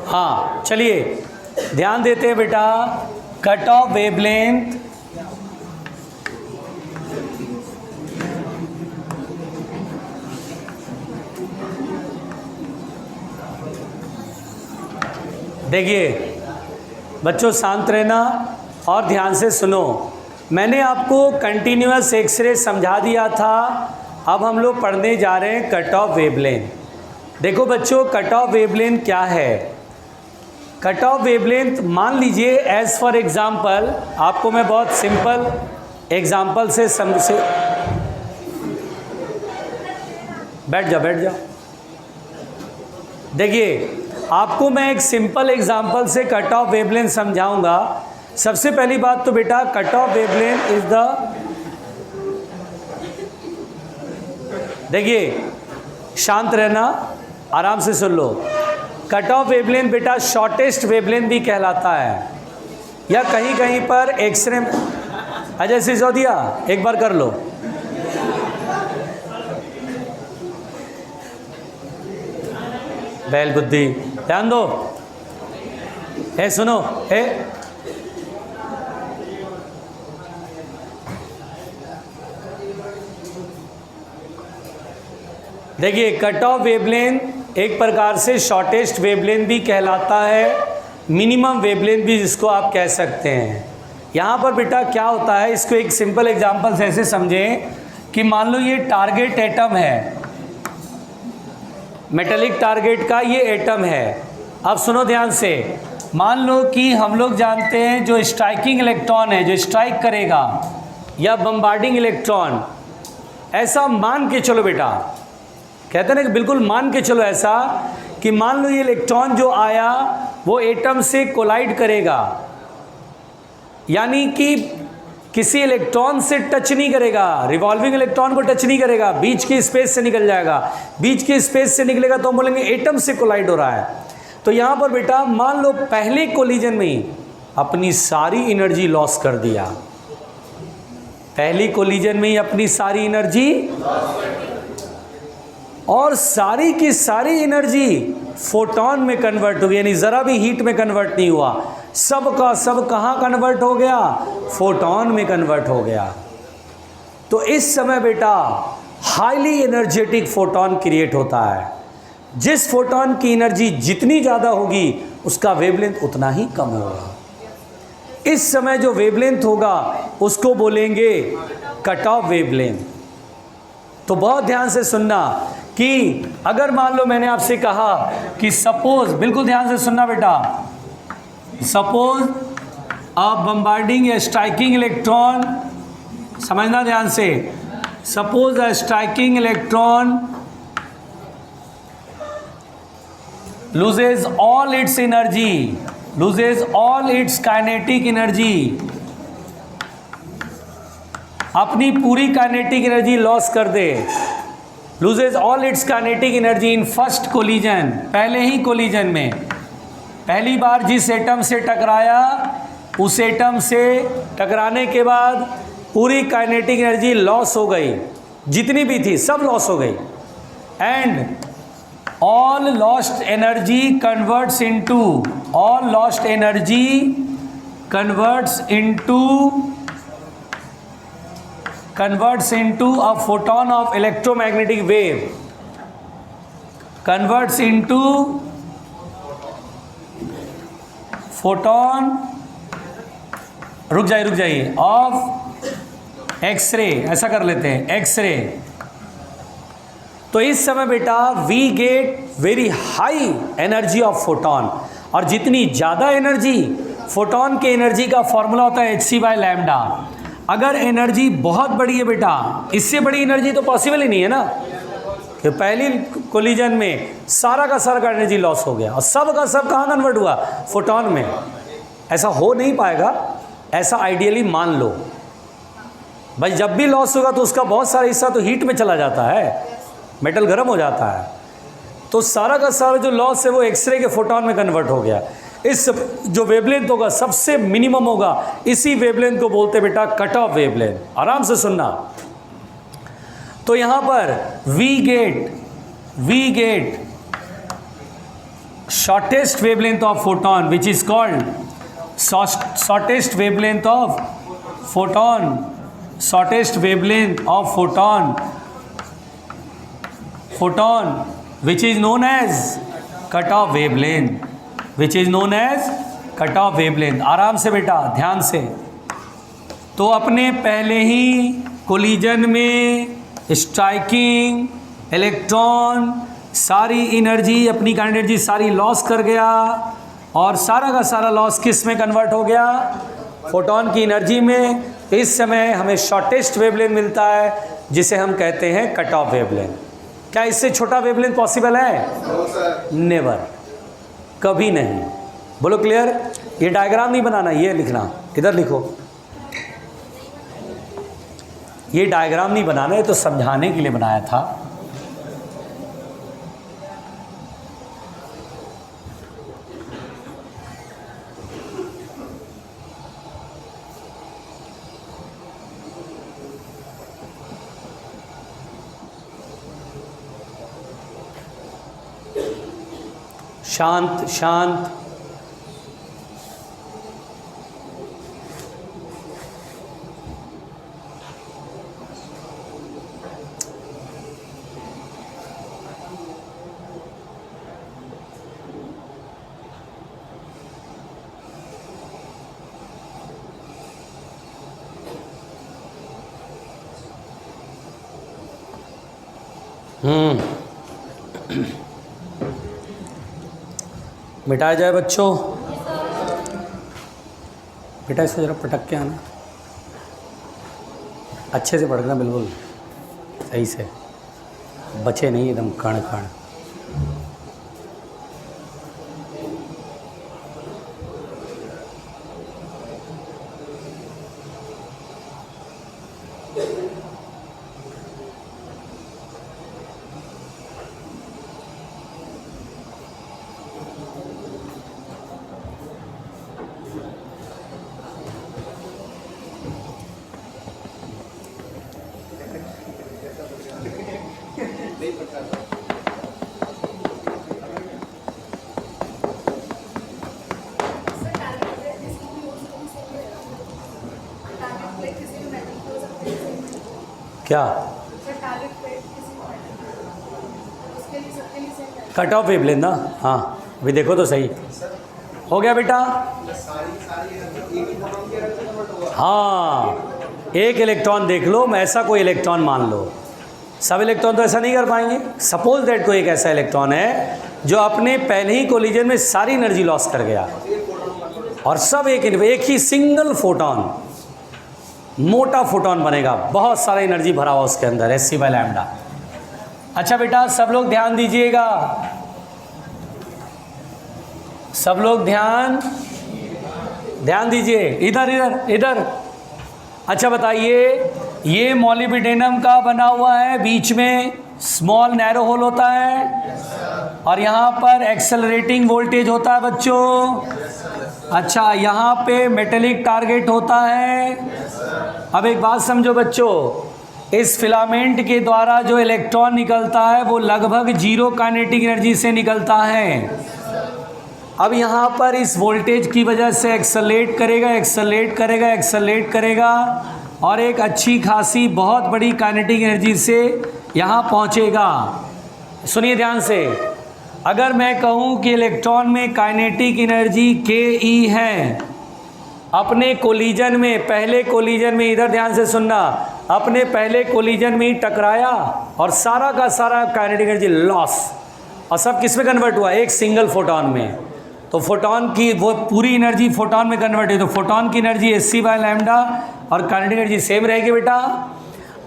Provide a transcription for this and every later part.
हाँ चलिए ध्यान देते हैं बेटा, कट ऑफ वेवलेंथ देखिए बच्चों शांत रहना और ध्यान से सुनो। मैंने आपको कंटिन्यूअस एक्सरे समझा दिया था, अब हम लोग पढ़ने जा रहे हैं कट ऑफ वेवलेंथ। देखो बच्चों कट ऑफ वेवलेंथ क्या है। कट ऑफ वेवलेंथ मान लीजिए एज फॉर एग्जाम्पल, आपको मैं बहुत सिंपल एग्जाम्पल से बैठ जाओ। देखिए आपको मैं एक सिंपल एग्जाम्पल से कट ऑफ वेवलेंथ समझाऊंगा। सबसे पहली बात तो बेटा cut off wavelength is the, देखिए शांत रहना, आराम से सुन लो। कट ऑफ वेवलेंथ बेटा शॉर्टेस्ट वेवलेंथ भी कहलाता है, या कहीं कहीं पर एक्सरे। अजय सिसोदिया एक बार कर लो। बैल बुद्धि, ध्यान दो। ए सुनो ए, देखिए कट ऑफ वेवलेंथ एक प्रकार से शॉर्टेस्ट वेवलेंथ भी कहलाता है, मिनिमम वेवलेंथ भी जिसको आप कह सकते हैं। यहाँ पर बेटा क्या होता है, इसको एक सिंपल एग्जांपल से ऐसे समझें कि मान लो ये टारगेट एटम है, मेटेलिक टारगेट का ये एटम है। अब सुनो ध्यान से, मान लो कि हम लोग जानते हैं जो स्ट्राइकिंग इलेक्ट्रॉन है, जो स्ट्राइक करेगा, या बम्बार्डिंग इलेक्ट्रॉन, ऐसा मान के चलो बेटा, कहते हैं ना कि बिल्कुल मान के चलो ऐसा कि मान लो ये इलेक्ट्रॉन जो आया वो एटम से कोलाइड करेगा, यानी कि किसी इलेक्ट्रॉन से टच नहीं करेगा, रिवॉल्विंग इलेक्ट्रॉन को टच नहीं करेगा, बीच की स्पेस से निकल जाएगा। बीच की स्पेस से निकलेगा तो हम बोलेंगे एटम से कोलाइड हो रहा है। तो यहाँ पर बेटा मान लो पहले कोलिजन में ही अपनी सारी एनर्जी लॉस कर दिया, पहली कोलिजन में ही अपनी सारी एनर्जी, और सारी की सारी एनर्जी फोटोन में कन्वर्ट हो गई, यानी ज़रा भी हीट में कन्वर्ट नहीं हुआ, सब का सब कहाँ कन्वर्ट हो गया, फोटोन में कन्वर्ट हो गया। तो इस समय बेटा हाईली एनर्जेटिक फोटोन क्रिएट होता है। जिस फोटोन की एनर्जी जितनी ज़्यादा होगी उसका वेवलेंथ उतना ही कम होगा। इस समय जो वेवलेंथ होगा उसको बोलेंगे कट ऑफ वेवलेंथ। तो बहुत ध्यान से सुनना कि अगर मान लो मैंने आपसे कहा कि सपोज, बिल्कुल ध्यान से सुनना बेटा, सपोज अ बम्बार्डिंग या स्ट्राइकिंग इलेक्ट्रॉन, समझना ध्यान से, suppose a striking electron loses all its energy, loses all its kinetic energy, अपनी पूरी काइनेटिक एनर्जी लॉस कर दे, loses all its kinetic energy in first collision, पहले ही कोलिजन में, पहली बार जिस एटम से टकराया उस एटम से टकराने के बाद पूरी काइनेटिक एनर्जी लॉस हो गई, जितनी भी थी सब लॉस हो गई, and all lost energy converts into, all lost energy converts into a photon of electromagnetic wave, converts into photon, रुक जाइए ऑफ एक्सरे, ऐसा कर लेते हैं एक्सरे। तो इस समय बेटा we get very high energy of photon, और जितनी ज़्यादा एनर्जी, फोटोन के एनर्जी का फॉर्मूला होता है hc/λ। अगर एनर्जी बहुत बड़ी है बेटा, इससे बड़ी एनर्जी तो पॉसिबल ही नहीं है ना, कि पहली कोलिजन में सारा का सारा एनर्जी लॉस हो गया और सब का सब कहाँ कन्वर्ट हुआ, फोटोन में। ऐसा हो नहीं पाएगा, ऐसा आइडियली मान लो भाई, जब भी लॉस होगा तो उसका बहुत सारा हिस्सा तो हीट में चला जाता है, मेटल गर्म हो जाता है, तो सारा का सारा जो लॉस है वो एक्सरे के फोटोन में कन्वर्ट हो गया। इस जो वेवलेंथ होगा सबसे मिनिमम होगा, इसी वेवलेंथ को बोलते बेटा कट ऑफ वेवलेंथ। आराम से सुनना। तो यहाँ पर we get shortest wavelength of photon, which is called shortest wavelength of photon, shortest wavelength of photon, which is known as cutoff wavelength, which is known as cutoff wavelength. आराम से बेटा, ध्यान से. तो अपने पहले ही कोलिजन में स्ट्राइकिंग इलेक्ट्रॉन सारी एनर्जी, अपनी काइनेटिक एनर्जी सारी लॉस कर गया, और सारा का सारा लॉस किस में कन्वर्ट हो गया? फोटोन की एनर्जी में. इस समय हमें शॉर्टेस्ट वेवलेंथ मिलता है जिसे हम कहते हैं कट ऑफ वेवलेंथ. क्या इससे छोटा वेवलेंथ पॉसिबल है? नेवर, कभी नहीं. बोलो क्लियर. ये डायग्राम नहीं बनाना, ये लिखना, इधर लिखो. ये डायग्राम नहीं बनाना, ये तो समझाने के लिए बनाया था. शांत शांत. मिटाया जाए बच्चों. बेटा इसको जरा पटक के आना, अच्छे से पटकना, बिल्कुल सही से, बचे नहीं एकदम कण कण. क्या कट ऑफ वेवलेंथ ना? हाँ अभी देखो तो सही हो गया बेटा. हाँ एक इलेक्ट्रॉन देख लो, मैं ऐसा कोई इलेक्ट्रॉन मान लो. सब इलेक्ट्रॉन तो ऐसा नहीं कर पाएंगे. सपोज दैट कोई एक ऐसा इलेक्ट्रॉन है जो अपने पहले ही कोलिजन में सारी एनर्जी लॉस कर गया, और सब एक ही सिंगल फोटोन, मोटा फोटोन बनेगा, बहुत सारा एनर्जी भरा हुआ उसके अंदर, Hc/λ. अच्छा बेटा सब लोग ध्यान दीजिएगा, सब लोग ध्यान दीजिए. इधर इधर इधर. अच्छा बताइए, ये मॉलिब्डेनम का बना हुआ है, बीच में स्मॉल नैरो होल होता है, और यहाँ पर एक्सेलरेटिंग वोल्टेज होता है बच्चों. अच्छा यहाँ पे मेटेलिक टारगेट होता है. अब एक बात समझो बच्चों, इस फिलामेंट के द्वारा जो इलेक्ट्रॉन निकलता है वो लगभग जीरो काइनेटिक एनर्जी से निकलता है. अब यहाँ पर इस वोल्टेज की वजह से एक्सेलरेट करेगा, और एक अच्छी खासी बहुत बड़ी काइनेटिक एनर्जी से यहाँ पहुँचेगा. सुनिए ध्यान से, अगर मैं कहूँ कि इलेक्ट्रॉन में काइनेटिक एनर्जी ke है, अपने कोलिजन में, पहले कोलिजन में, इधर ध्यान से सुनना, अपने पहले कोलिजन में ही टकराया और सारा का सारा काइनेटिक एनर्जी लॉस, और सब किस में कन्वर्ट हुआ? एक सिंगल फोटोन में. तो फोटोन की वो पूरी एनर्जी फोटोन में कन्वर्ट है, तो फोटोन की एनर्जी Hc/λ और काइनेटिक एनर्जी सेम रहेगी बेटा.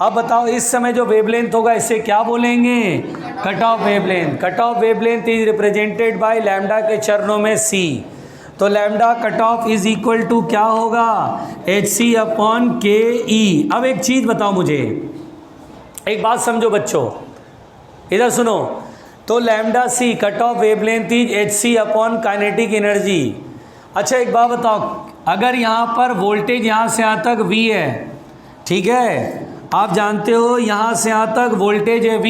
अब बताओ इस समय जो वेवलेंथ होगा इसे क्या बोलेंगे? Cut off wavelength. Cut off wavelength is represented by lambda के चरणों में c. तो lambda cut off is equal to क्या होगा? Hc/ke. अब एक चीज़ बताओ मुझे, एक बात समझो बच्चों, इधर सुनो. तो lambda c cut off wavelength is Hc/ kinetic energy. अच्छा एक बात बताओ, अगर यहाँ पर वोल्टेज यहाँ से यहाँ तक V है, ठीक है, आप जानते हो यहाँ से यहाँ तक वोल्टेज है V,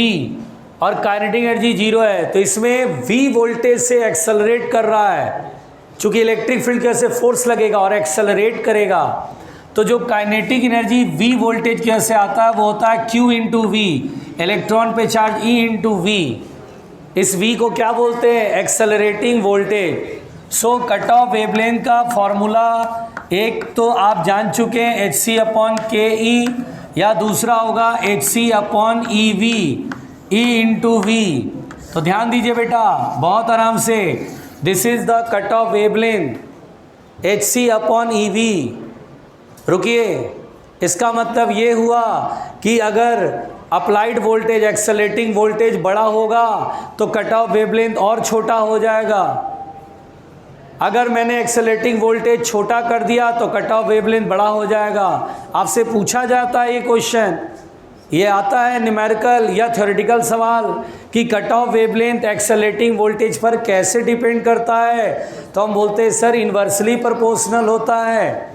और काइनेटिक एनर्जी 0 है, तो इसमें v वोल्टेज से एक्सेलरेट कर रहा है, चूंकि इलेक्ट्रिक फील्ड की वजह से फोर्स लगेगा और एक्सेलरेट करेगा, तो जो काइनेटिक एनर्जी v वोल्टेज की वजह से आता है वो होता है q इंटू वी, इलेक्ट्रॉन पे चार्ज e इंटू वी। इस v को क्या बोलते हैं? Accelerating voltage. So cut off wavelength का फॉर्मूला एक तो आप जान चुके हैं hc/ke, या दूसरा होगा hc/ev, e इंटू वी। तो ध्यान दीजिए बेटा बहुत आराम से, this is the cut off wavelength hc/ev। रुकिए, इसका मतलब ये हुआ कि अगर अप्लाइड वोल्टेज एक्सेलरेटिंग वोल्टेज बड़ा होगा तो कट ऑफ वेवलेंथ और छोटा हो जाएगा। अगर मैंने एक्सेलरेटिंग वोल्टेज छोटा कर दिया तो कट ऑफ वेवलेंथ बड़ा हो जाएगा। आपसे पूछा जाता है ये क्वेश्चन, ये आता है न्यूमेरिकल या थ्योरेटिकल सवाल कि cut off wavelength accelerating voltage पर कैसे डिपेंड करता है, तो हम बोलते हैं सर इन्वर्सली प्रोपोर्शनल होता है।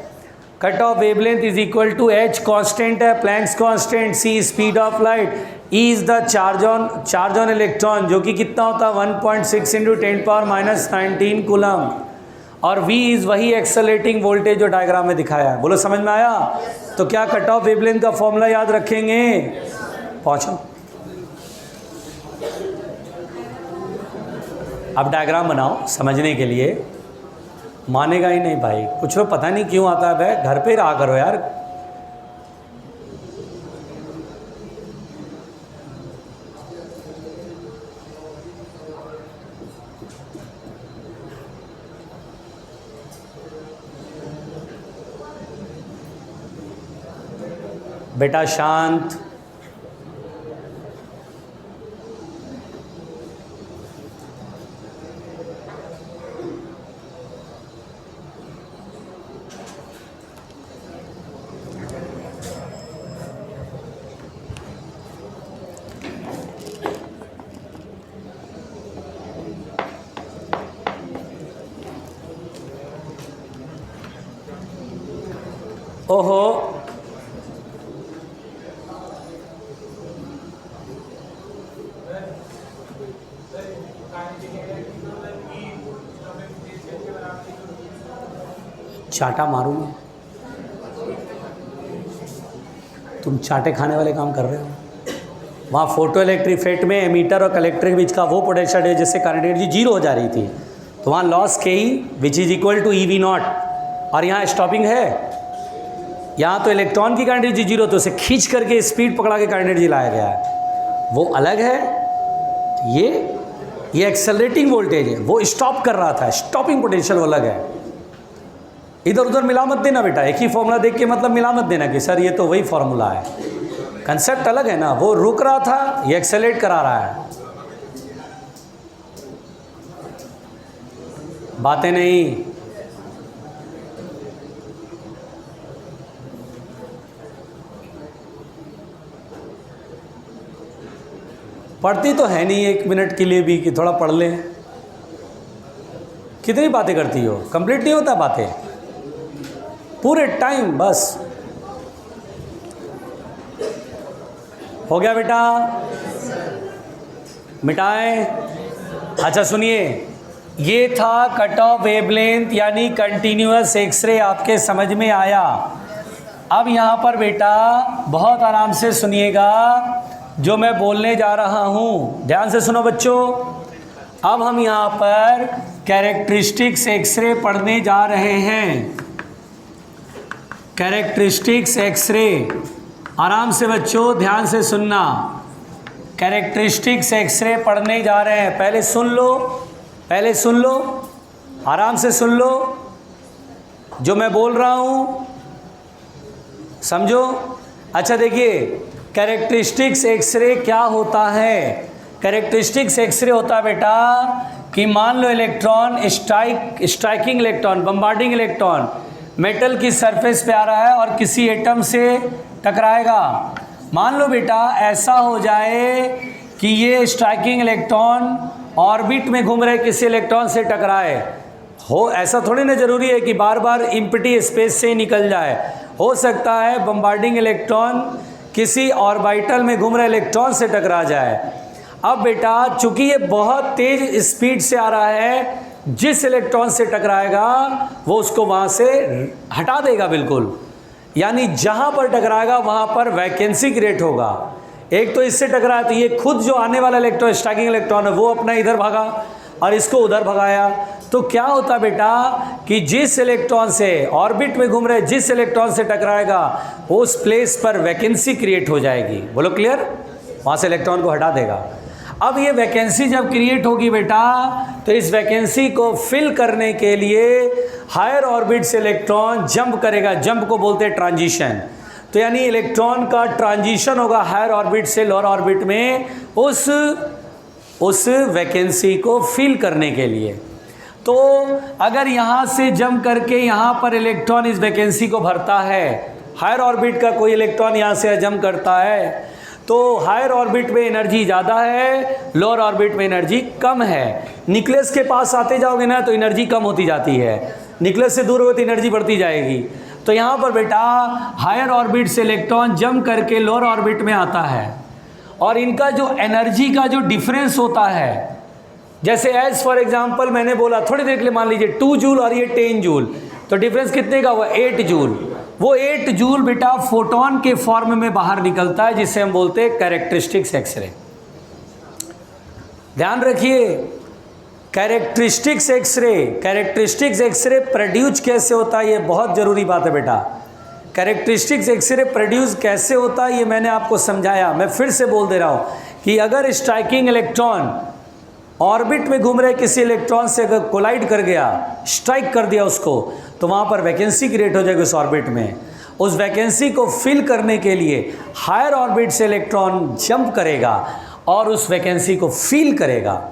Cut off wavelength is equal to h constant है, Planck's constant, c speed of light, e is the charge on electron जो कि कितना होता है 1.6 इंटू 10⁻⁻19 कूलम, और v इज वही एक्सेलरेटिंग वोल्टेज जो डायग्राम में दिखाया है। बोलो समझ में आया? तो क्या कट ऑफ वेवलेंथ का फॉर्मूला याद रखेंगे? पहुंचो, अब डायग्राम बनाओ समझने के लिए। मानेगा ही नहीं भाई, कुछ लोग पता नहीं क्यों आता है, भाई घर पे रहा करो यार। बेटा शांत, ओहो चाटा मारूंगा, तुम चाटे खाने वाले काम कर रहे हो। वहाँ फोटो इलेक्ट्रिक इफेक्ट में एमीटर और कलेक्टर के बीच का वो पोटेंशियल है जिससे करंट एनर्जी 0 हो जा रही थी, तो वहाँ लॉस के ही which is equal to EV0, और यहाँ स्टॉपिंग है। यहाँ तो इलेक्ट्रॉन की करंट एनर्जी 0, तो उसे खींच करके स्पीड पकड़ा के करंट एनर्जी लाया गया है, वो अलग है। ये एक्सेलरेटिंग वोल्टेज है, वो स्टॉप कर रहा था, स्टॉपिंग पोटेंशियल वो अलग है। इधर उधर मिला मत देना बेटा, एक ही फॉर्मूला देख के मतलब मिला मत देना कि सर ये तो वही फॉर्मूला है, कंसेप्ट अलग है ना। वो रुक रहा था, ये एक्सेलरेट करा रहा है। बातें नहीं, पढ़ती तो है नहीं 1 मिनट के लिए भी कि थोड़ा पढ़ लें। कितनी बातें करती हो, कंप्लीट नहीं होता बातें पूरे टाइम। बस हो गया बेटा, मिटाएं। अच्छा सुनिए, ये था कट ऑफ वेवलेंथ यानी कंटिन्यूअस एक्सरे, आपके समझ में आया। अब यहाँ पर बेटा बहुत आराम से सुनिएगा जो मैं बोलने जा रहा हूँ, ध्यान से सुनो बच्चों। अब हम यहाँ पर कैरेक्टरिस्टिक्स एक्सरे पढ़ने जा रहे हैं। कैरेक्टरिस्टिक्स एक्सरे, आराम से बच्चों ध्यान से सुनना। कैरेक्टरिस्टिक्स एक्सरे पढ़ने जा रहे हैं, पहले सुन लो, पहले सुन लो, आराम से सुन लो जो मैं बोल रहा हूँ, समझो। अच्छा देखिए, कैरेक्टरिस्टिक्स एक्सरे क्या होता है। कैरेक्टरिस्टिक्स एक्सरे होता है बेटा कि मान लो electron striking electron, bombarding electron metal की सरफेस पे आ रहा है और किसी एटम से टकराएगा। मान लो बेटा ऐसा हो जाए कि ये स्ट्राइकिंग इलेक्ट्रॉन ऑर्बिट में घूम रहे किसी इलेक्ट्रॉन से टकराए। हो ऐसा थोड़ी ना ज़रूरी है कि बार बार इम्पिटी स्पेस से ही निकल जाए। हो सकता है बम्बार्डिंग इलेक्ट्रॉन किसी ऑर्बिटल में घूम रहे इलेक्ट्रॉन से टकरा जाए। अब बेटा चूंकि ये बहुत तेज स्पीड से आ रहा है, जिस इलेक्ट्रॉन से टकराएगा वो उसको वहां से हटा देगा बिल्कुल, यानी जहां पर टकराएगा वहां पर वैकेंसी क्रिएट होगा। एक तो इससे टकराया तो ये खुद जो आने वाला इलेक्ट्रॉन, स्ट्राइकिंग इलेक्ट्रॉन है, वो अपना इधर भागा और इसको उधर भगाया। तो क्या होता बेटा कि जिस इलेक्ट्रॉन से ऑर्बिट में घूम रहे, जिस इलेक्ट्रॉन से टकराएगा उस प्लेस पर वैकेंसी क्रिएट हो जाएगी। बोलो क्लियर? वहां से इलेक्ट्रॉन को हटा देगा। अब ये वैकेंसी जब क्रिएट होगी बेटा, तो इस वैकेंसी को फिल करने के लिए हायर ऑर्बिट से इलेक्ट्रॉन जंप करेगा। जंप को बोलते हैं ट्रांजिशन। तो यानी इलेक्ट्रॉन का ट्रांजिशन होगा हायर ऑर्बिट से लोअर ऑर्बिट में उस वैकेंसी को फिल करने के लिए। तो अगर यहाँ से जंप करके यहाँ पर इलेक्ट्रॉन इस वैकेंसी को भरता है, हायर ऑर्बिट का कोई इलेक्ट्रॉन यहाँ से जंप करता है, तो हायर ऑर्बिट में एनर्जी ज़्यादा है, लोअर ऑर्बिट में एनर्जी कम है। न्यूक्लियस के पास आते जाओगे ना तो एनर्जी कम होती जाती है, न्यूक्लियस से दूर हो तो एनर्जी बढ़ती जाएगी। तो यहाँ पर बेटा हायर ऑर्बिट से इलेक्ट्रॉन जंप करके लोअर ऑर्बिट में आता है और इनका जो एनर्जी का जो डिफरेंस होता है, जैसे एज फॉर एग्जांपल मैंने बोला थोड़ी देर के लिए, मान लीजिए 2 जूल और ये 10 जूल, तो डिफरेंस कितने का हुआ? 8 जूल। वो 8 जूल बेटा फोटोन के फॉर्म में बाहर निकलता है, जिसे हम बोलते हैं कैरेक्टरिस्टिक्स एक्सरे। ध्यान रखिए, कैरेक्टरिस्टिक्स एक्सरे प्रोड्यूस कैसे होता है, ये बहुत जरूरी बात है बेटा। कैरेक्टरिस्टिक्स एक्सरे प्रोड्यूस कैसे होता है ये मैंने आपको समझाया, मैं फिर से बोल दे रहा हूँ कि अगर स्ट्राइकिंग इलेक्ट्रॉन ऑर्बिट में घूम रहे किसी इलेक्ट्रॉन से अगर कोलाइड कर गया, स्ट्राइक कर दिया उसको, तो वहाँ पर वैकेंसी क्रिएट हो जाएगी उस ऑर्बिट में। उस वैकेंसी को फिल करने के लिए हायर ऑर्बिट से इलेक्ट्रॉन जंप करेगा और उस वैकेंसी को फिल करेगा।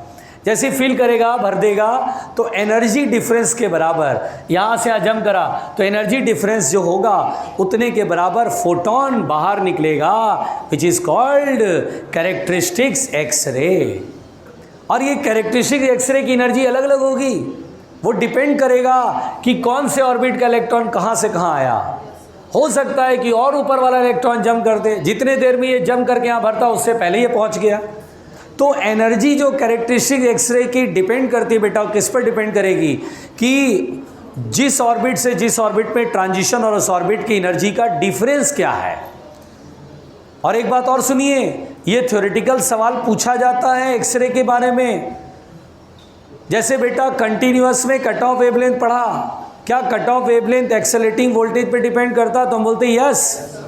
जैसे फिल करेगा, भर देगा, तो एनर्जी डिफरेंस के बराबर, यहाँ से जंप करा तो एनर्जी डिफरेंस जो होगा उतने के बराबर फोटोन बाहर निकलेगा, which is called characteristics X ray. और ये कैरेक्टरिस्टिक एक्सरे की एनर्जी अलग अलग होगी, वो डिपेंड करेगा कि कौन से ऑर्बिट का इलेक्ट्रॉन कहाँ से कहाँ आया। हो सकता है कि और ऊपर वाला इलेक्ट्रॉन जंप कर दे, जितने देर में ये जंप करके यहाँ भरता उससे पहले ये पहुँच गया। तो एनर्जी जो कैरेक्टरिस्टिक एक्सरे की डिपेंड करती है बेटा, किस पर डिपेंड करेगी कि जिस ऑर्बिट से जिस ऑर्बिट में ट्रांजिशन और उस ऑर्बिट की एनर्जी का डिफरेंस क्या है। और एक बात और सुनिए, ये थ्योरेटिकल सवाल पूछा जाता है एक्सरे के बारे में। जैसे बेटा कंटिन्यूअस में कट ऑफ वेवलेंथ पढ़ा, क्या cut off wavelength accelerating voltage पे डिपेंड करता है? तो हम बोलते हैं यस।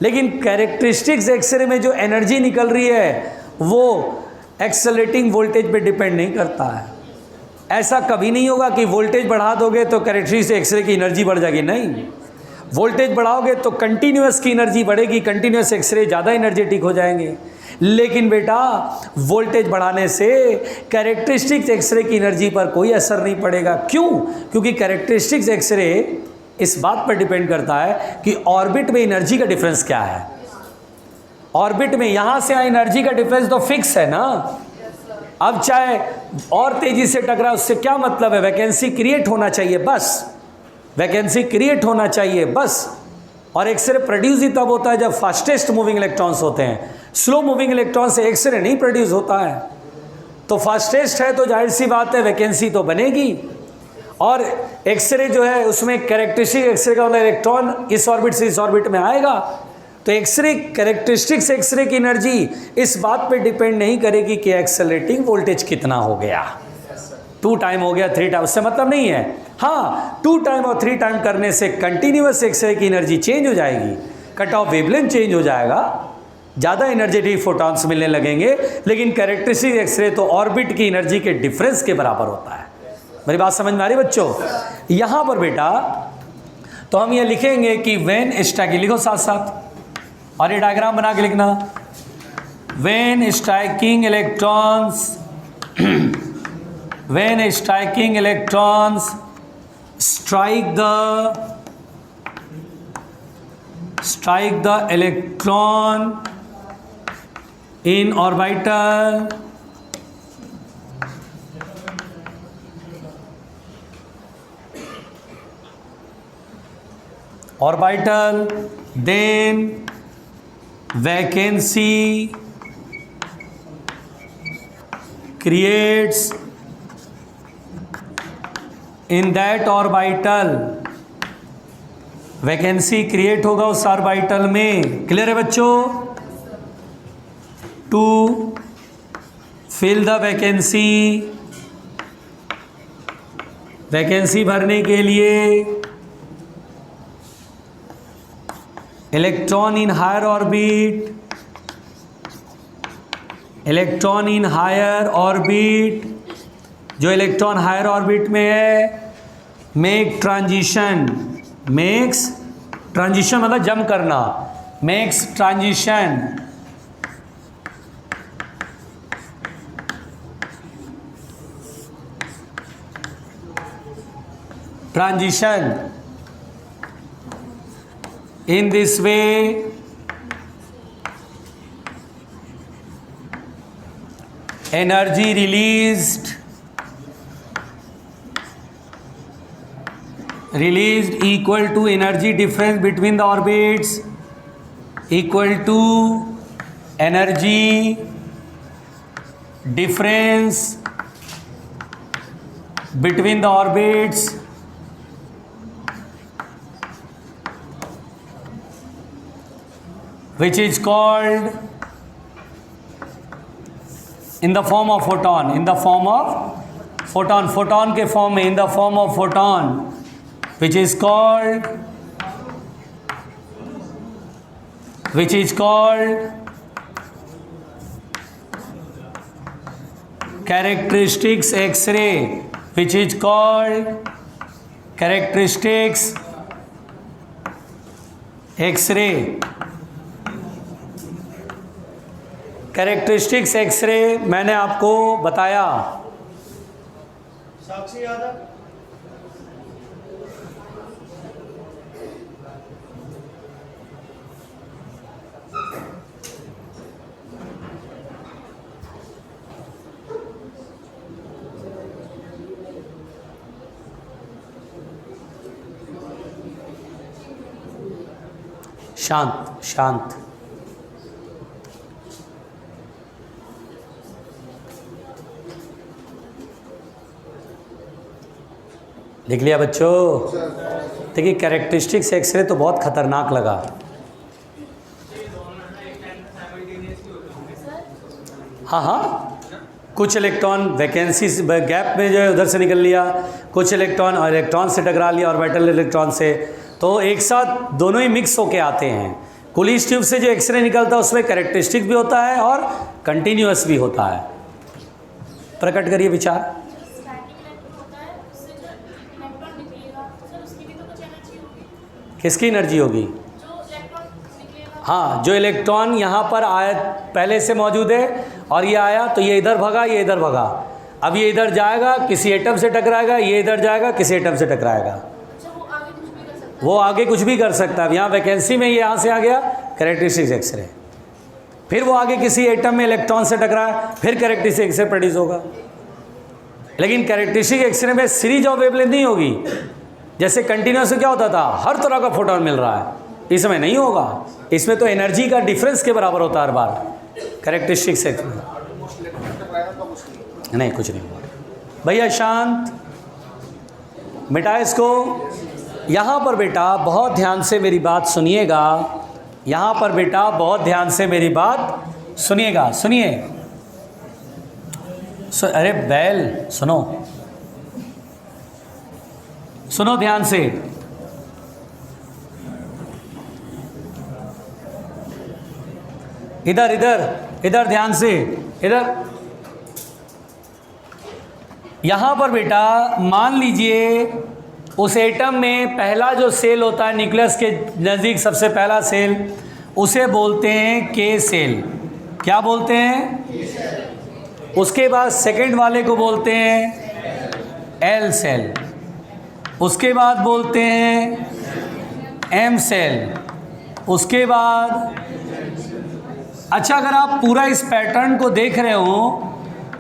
लेकिन कैरेक्टरिस्टिक्स एक्सरे में जो एनर्जी निकल रही है वो एक्सेलरेटिंग वोल्टेज पे डिपेंड नहीं करता है। ऐसा कभी नहीं होगा कि वोल्टेज बढ़ा दोगे तो कैरेक्टरिस्टिक्स एक्सरे की एनर्जी बढ़ जाएगी, नहीं। वोल्टेज बढ़ाओगे तो कंटिन्यूअस की एनर्जी बढ़ेगी, कंटिन्यूअस एक्सरे ज़्यादा एनर्जेटिक हो जाएंगे। लेकिन बेटा वोल्टेज बढ़ाने से कैरेक्टरिस्टिक्स एक्सरे की एनर्जी पर कोई असर नहीं पड़ेगा। क्यों? क्योंकि कैरेक्टरिस्टिक्स एक्सरे इस बात पर डिपेंड करता है कि ऑर्बिट में एनर्जी का डिफरेंस क्या है। ऑर्बिट में यहाँ से एनर्जी का डिफरेंस तो फिक्स है ना। अब चाहे और तेजी से टकरा, उससे क्या मतलब है? वैकेंसी क्रिएट होना चाहिए बस, वैकेंसी क्रिएट होना चाहिए बस। और एक्सरे प्रोड्यूस ही तब होता है जब फास्टेस्ट मूविंग इलेक्ट्रॉन्स होते हैं। स्लो मूविंग इलेक्ट्रॉन से एक्सरे नहीं प्रोड्यूस होता है। तो फास्टेस्ट है तो जाहिर सी बात है वैकेंसी तो बनेगी। और एक्सरे जो है उसमें कैरेक्टरिस्टिक एक्सरे का वाला इलेक्ट्रॉन इस ऑर्बिट से इस ऑर्बिट में आएगा। तो एक्सरे कैरेक्टरिस्टिक्स एक्सरे की एनर्जी इस बात पे डिपेंड नहीं करेगी कि एक्सेलरेटिंग वोल्टेज कितना हो गया, 2 टाइम हो गया, 3 टाइम, उससे मतलब नहीं है। हाँ, 2 टाइम और 3 टाइम करने से कंटिन्यूअस एक्सरे की एनर्जी चेंज हो जाएगी, कट ऑफ वेवलेंथ चेंज हो जाएगा, ज़्यादा एनर्जेटिक फोटॉन्स मिलने लगेंगे। लेकिन कैरेक्टरिस्टिक एक्सरे तो ऑर्बिट की एनर्जी के डिफरेंस के बराबर होता है। मेरी बात समझ में आ रही बच्चों? यहाँ पर बेटा तो हम ये लिखेंगे कि व्हेन स्ट्राइकिंग, लिखो साथ साथ, और ये डायग्राम बना के लिखना। When striking electrons when striking electrons strike the electron in orbital, then vacancy creates in that orbital, vacancy create होगा उस ऑर्बिटल में। क्लियर है बच्चों? To fill the vacancy, vacancy भरने के लिए electron in higher orbit, electron in higher orbit, जो electron higher orbit में है, मेक ट्रांजिशन, मेक्स ट्रांजिशन मतलब जंप करना, makes transition transition in this way energy released equal to energy difference between the orbits equal to energy difference between the orbits which is called in the form of photon, in the form of photon, photon के form में, in the form of photon, which is called characteristics X-ray, which is called characteristics X-ray, characteristics X ray मैंने आपको बताया। साक्षी यादव, शांत शांत। लिख लिया बच्चों? देखिए कैरेक्टरिस्टिक्स एक्सरे तो बहुत खतरनाक लगा। हाँ हाँ, कुछ इलेक्ट्रॉन वैकेंसी गैप में जो है उधर से निकल लिया, कुछ इलेक्ट्रॉन और इलेक्ट्रॉन से टकरा लिया ऑर्बिटल इलेक्ट्रॉन से, तो एक साथ दोनों ही मिक्स होके आते हैं। कुलिश ट्यूब से जो एक्सरे निकलता है उसमें कैरेक्टरिस्टिक भी होता है और कंटिन्यूअस भी होता है। प्रकट करिए विचार। किसकी एनर्जी होगी? हाँ, जो इलेक्ट्रॉन यहाँ पर आया पहले से मौजूद है और ये आया तो ये इधर भगा, ये इधर भगा, अब ये इधर जाएगा किसी एटम से टकराएगा, ये इधर जाएगा किसी एटम से टकराएगा। वो आगे कुछ भी कर सकता है। यहाँ वैकेंसी में ये यहाँ से आ गया कैरेक्टरिस्टिक्स एक्सरे, फिर वो आगे किसी एटम में इलेक्ट्रॉन से टकराया, फिर कैरेक्टरिस्टिक एक्सरे प्रोड्यूस होगा। लेकिन कैरेक्टरिस्टिक एक्सरे में सीरीज ऑफ वेवलेंथ नहीं होगी। जैसे कंटिन्यूस क्या होता था, हर तरह का फोटोन मिल रहा है, इसमें नहीं होगा। इसमें तो एनर्जी का डिफरेंस के बराबर होता है हर बार कैरेक्टरिस्टिक से। नहीं कुछ नहीं हुआ भैया, शांत, मिटा इसको। यहाँ पर बेटा बहुत ध्यान से मेरी बात सुनिएगा, यहाँ पर बेटा बहुत ध्यान से मेरी बात सुनिएगा, सुनिए। अरे बैल सुनो, सुनो ध्यान से। इधर इधर इधर ध्यान से, इधर। यहां पर बेटा मान लीजिए उस एटम में पहला जो सेल होता है न्यूक्लियस के नज़दीक, सबसे पहला सेल, उसे बोलते हैं के सेल। क्या बोलते हैं? उसके बाद सेकंड वाले को बोलते हैं एल सेल, उसके बाद बोलते हैं एम सेल, उसके बाद। अच्छा, अगर आप पूरा इस पैटर्न को देख रहे हो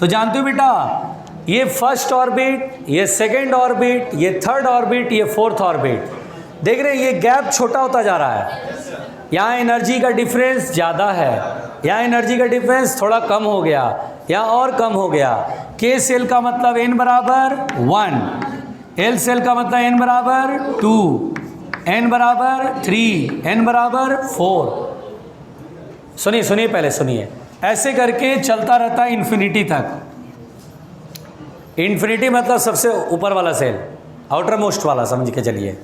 तो जानते हो बेटा, ये फर्स्ट ऑर्बिट, ये सेकंड ऑर्बिट, ये थर्ड ऑर्बिट, ये फोर्थ ऑर्बिट, देख रहे हैं ये गैप छोटा होता जा रहा है। यहाँ एनर्जी का डिफरेंस ज़्यादा है। यहाँ एनर्जी का डिफरेंस थोड़ा कम हो गया, या और कम हो गया। के सेल का मतलब n बराबर 1, एल सेल का मतलब n बराबर 2, n बराबर 3, n बराबर 4। सुनिए सुनिए, पहले सुनिए, ऐसे करके चलता रहता है इन्फिनिटी तक। इन्फिनिटी मतलब सबसे ऊपर वाला सेल, आउटर मोस्ट वाला समझ के चलिए।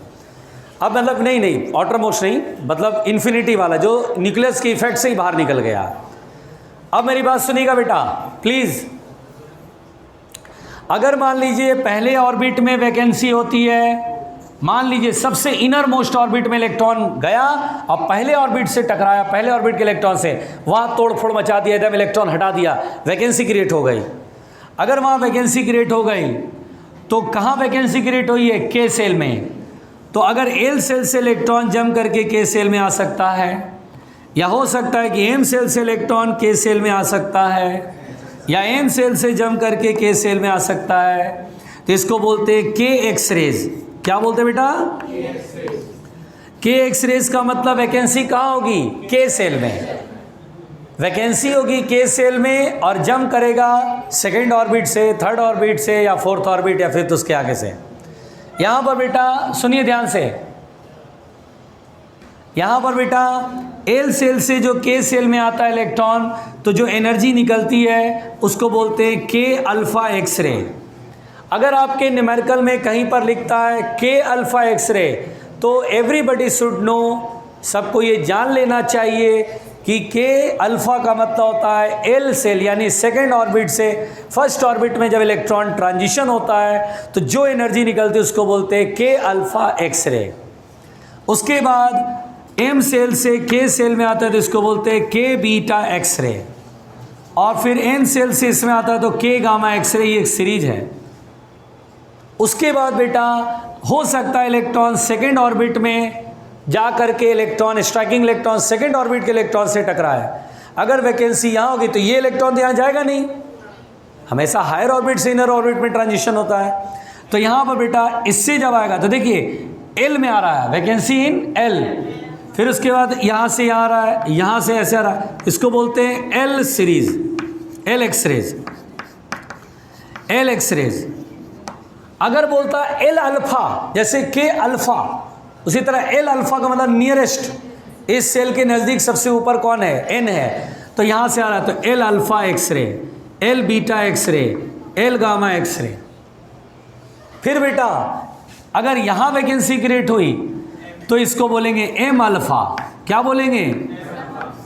अब मतलब नहीं आउटर मोस्ट नहीं, मतलब इन्फिनिटी वाला जो न्यूक्लियस के इफेक्ट से ही बाहर निकल गया। अब मेरी बात सुनिएगा बेटा प्लीज। अगर मान लीजिए पहले ऑर्बिट में वैकेंसी होती है, मान लीजिए सबसे इनर मोस्ट ऑर्बिट में इलेक्ट्रॉन गया और पहले ऑर्बिट से टकराया, पहले ऑर्बिट के इलेक्ट्रॉन से, वहां तोड़फोड़ मचा दिया, एकदम इलेक्ट्रॉन हटा दिया, वैकेंसी क्रिएट हो गई। अगर वहां वैकेंसी क्रिएट हो गई तो कहां वैकेंसी क्रिएट हुई है? के सेल में। तो अगर एल सेल से इलेक्ट्रॉन जम करके के सेल में आ सकता है, या हो सकता है कि एम सेल से इलेक्ट्रॉन के सेल में आ सकता है, या एन सेल से जम करके के सेल में आ सकता है, तो इसको बोलते हैं के एक्स रेज। क्या बोलते हैं बेटा? के एक्स रेज का मतलब वैकेंसी कहाँ होगी? के सेल में वैकेंसी होगी, के सेल में, और जम करेगा सेकेंड ऑर्बिट से, थर्ड ऑर्बिट से, या फोर्थ ऑर्बिट, या फिर तो उसके आगे से। यहां पर बेटा सुनिए ध्यान से, यहां पर बेटा एल सेल से जो के सेल में आता है इलेक्ट्रॉन, तो जो एनर्जी निकलती है उसको बोलते हैं के अल्फा एक्स रे। अगर आपके न्यूमेरिकल में कहीं पर लिखता है के अल्फा एक्स रे, तो एवरीबडी शुड नो, सबको ये जान लेना चाहिए कि के अल्फा का मतलब होता है एल सेल, यानी सेकेंड ऑर्बिट से फर्स्ट ऑर्बिट में जब इलेक्ट्रॉन ट्रांजिशन होता है तो जो एनर्जी निकलती है उसको बोलते हैं के अल्फा एक्स रे। उसके बाद एम सेल से के सेल में आता है तो इसको बोलते हैं के बीटा एक्स रे, और फिर एन सेल से इसमें आता है तो के गामा एक्स रे। ये एक सीरीज है। उसके बाद बेटा हो सकता है इलेक्ट्रॉन सेकेंड ऑर्बिट में जा करके electron, striking electron second orbit के इलेक्ट्रॉन से टकराए। अगर वैकेंसी यहाँ होगी तो ये इलेक्ट्रॉन तो यहाँ जाएगा नहीं, हमेशा हायर ऑर्बिट से इनर ऑर्बिट में ट्रांजिशन होता है। तो यहाँ पर बेटा इससे जब आएगा तो देखिए एल में आ रहा है, वैकेंसी इन एल, फिर उसके बाद यहाँ से यहाँ आ रहा है, यहाँ से ऐसे आ रहा है, इसको बोलते हैं L series, L X rays, L X rays. अगर बोलता है एल अल्फा, जैसे के अल्फा, उसी तरह एल अल्फा का मतलब नियरेस्ट, इस सेल के नज़दीक सबसे ऊपर कौन है? एन है, तो यहाँ से आ रहा है तो L alpha X ray, L beta X ray, L gamma X ray. फिर बेटा अगर यहाँ वैकेंसी क्रिएट हुई तो इसको बोलेंगे एम अल्फा, क्या बोलेंगे?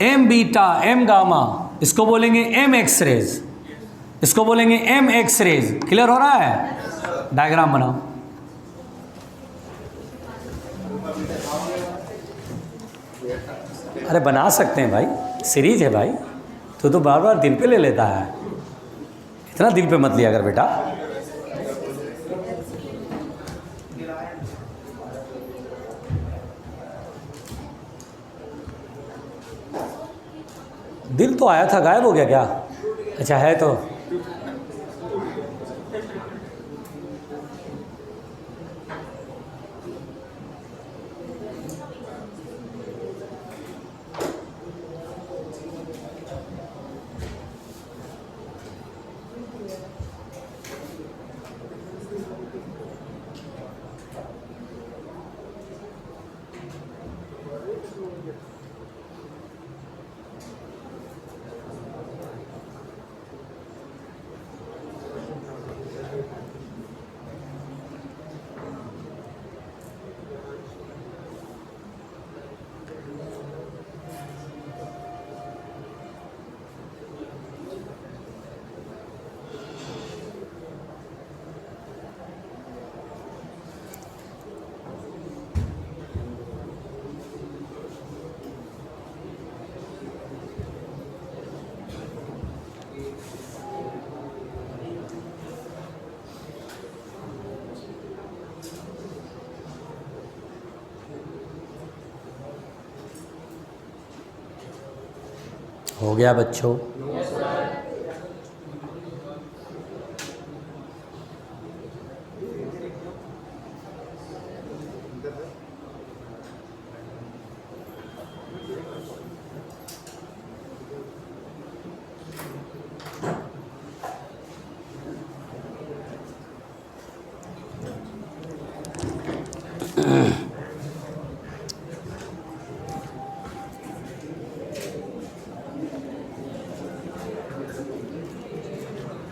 एम बीटा, एम गामा, इसको बोलेंगे एम एक्स रेज, इसको बोलेंगे एम एक्स रेज। क्लियर हो रहा है? डायग्राम बनाओ। अरे बना सकते हैं भाई, सीरीज है भाई, तो बार बार दिल पे ले लेता है, इतना दिल पे मत लिया कर बेटा। दिल तो आया था, गायब हो गया क्या? अच्छा है तो हो गया बच्चों।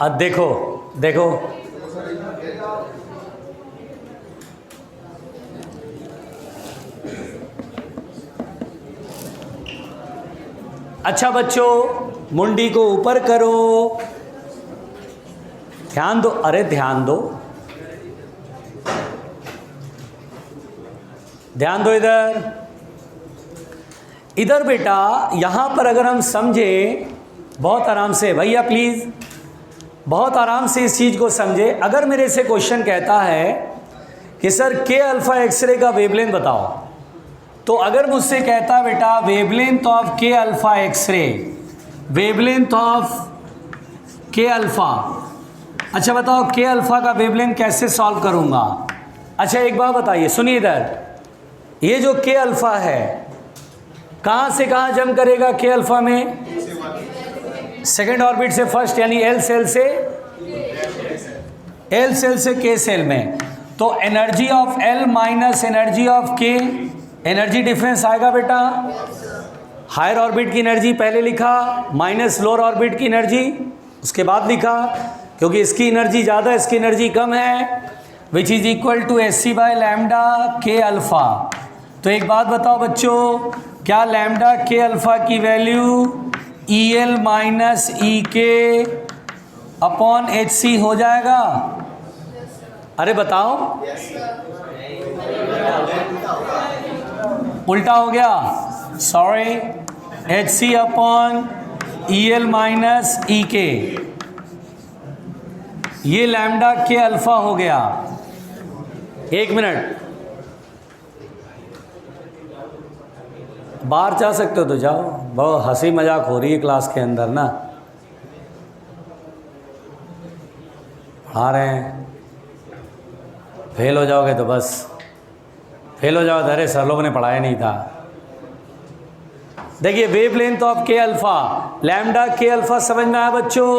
अब देखो देखो, अच्छा बच्चों, मुंडी को ऊपर करो, ध्यान दो, अरे ध्यान दो, ध्यान दो इधर। इधर बेटा, यहां पर अगर हम समझे बहुत आराम से, भैया प्लीज बहुत आराम से इस चीज को समझे। अगर मेरे से क्वेश्चन कहता है कि सर के अल्फा एक्सरे का वेवलेंथ बताओ, तो अगर मुझसे कहता बेटा वेवलेंथ ऑफ के अल्फा एक्सरे, वेवलेंथ ऑफ के अल्फा, अच्छा बताओ के अल्फा का वेवलेंथ कैसे सॉल्व करूंगा। अच्छा एक बात बताइए, सुनिए इधर, ये जो के अल्फा है कहां से कहां जंप करेगा के अल्फा में, सेकेंड ऑर्बिट से फर्स्ट, यानी एल सेल से, एल सेल से के सेल में। तो energy of L minus energy of के, एनर्जी डिफरेंस आएगा बेटा। हायर ऑर्बिट की एनर्जी पहले लिखा, माइनस लोअर ऑर्बिट की एनर्जी उसके बाद लिखा, क्योंकि इसकी एनर्जी ज़्यादा इसकी एनर्जी कम है, which is equal to H by lambda K alpha. तो एक बात बताओ बच्चों, क्या लैम्डा के अल्फा की वैल्यू ई एल माइनस ई के अपॉन एच सी हो जाएगा? अरे बताओ, उल्टा हो गया, sorry, H C upon E L minus E के, ये लैम्डा के अल्फा हो गया। एक मिनट, बाहर जा सकते हो तो जाओ, बहुत हंसी मजाक हो रही है क्लास के अंदर ना, पढ़ा रहे हैं, फेल हो जाओगे तो बस फेल हो जाओ, अरे सर लोगों ने पढ़ाया नहीं था। देखिए वेवलेंथ ऑफ के अल्फा, लैम्डा के अल्फा समझ में आया बच्चों?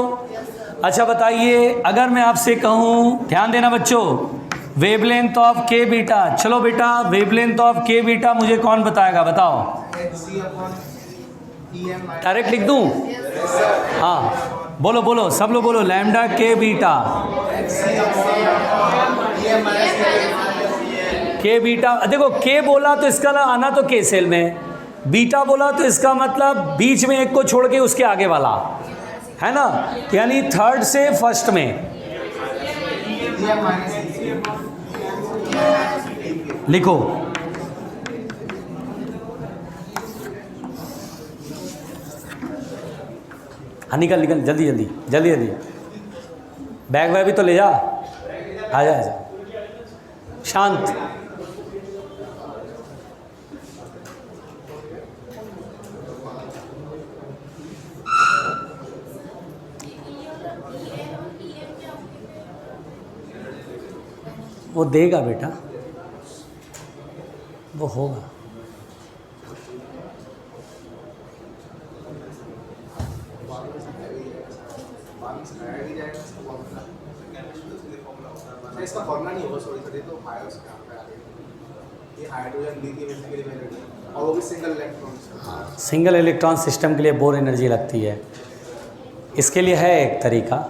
अच्छा बताइए, अगर मैं आपसे कहूँ, ध्यान देना बच्चों, वेवलेंथ ऑफ के बीटा, चलो बेटा वेवलेंथ ऑफ के बीटा मुझे कौन बताएगा, बताओ। डायरेक्ट लिख दूं? हाँ बोलो बोलो, सब लोग बोलो, लैम्डा के बीटा, के बीटा। देखो के बोला तो इसका ना आना तो के सेल में, बीटा बोला तो इसका मतलब बीच में एक को छोड़ के उसके आगे वाला है ना, यानी थर्ड से फर्स्ट में। लिखो, हाँ निकल निकल, जल्दी जल्दी जल्दी जल्दी, बैग वैग भी तो ले जा, आजा आजा, शांत। वो देगा बेटा, वो होगा। इसका फॉर्मूला नहीं होगा, सॉरी सर, ये तो हायर से यहाँ पे आ गई, ये हाइड्रोजन लिथियम इसके लिए वैलिड, और वो भी single electron, single electron system के लिए बोर एनर्जी लगती है, इसके लिए है एक तरीका।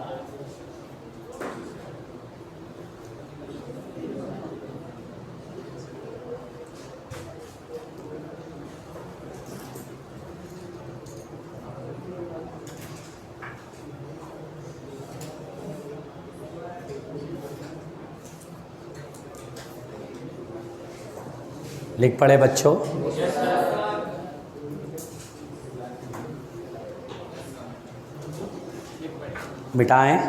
लिख पड़े बच्चों? मिटाएं।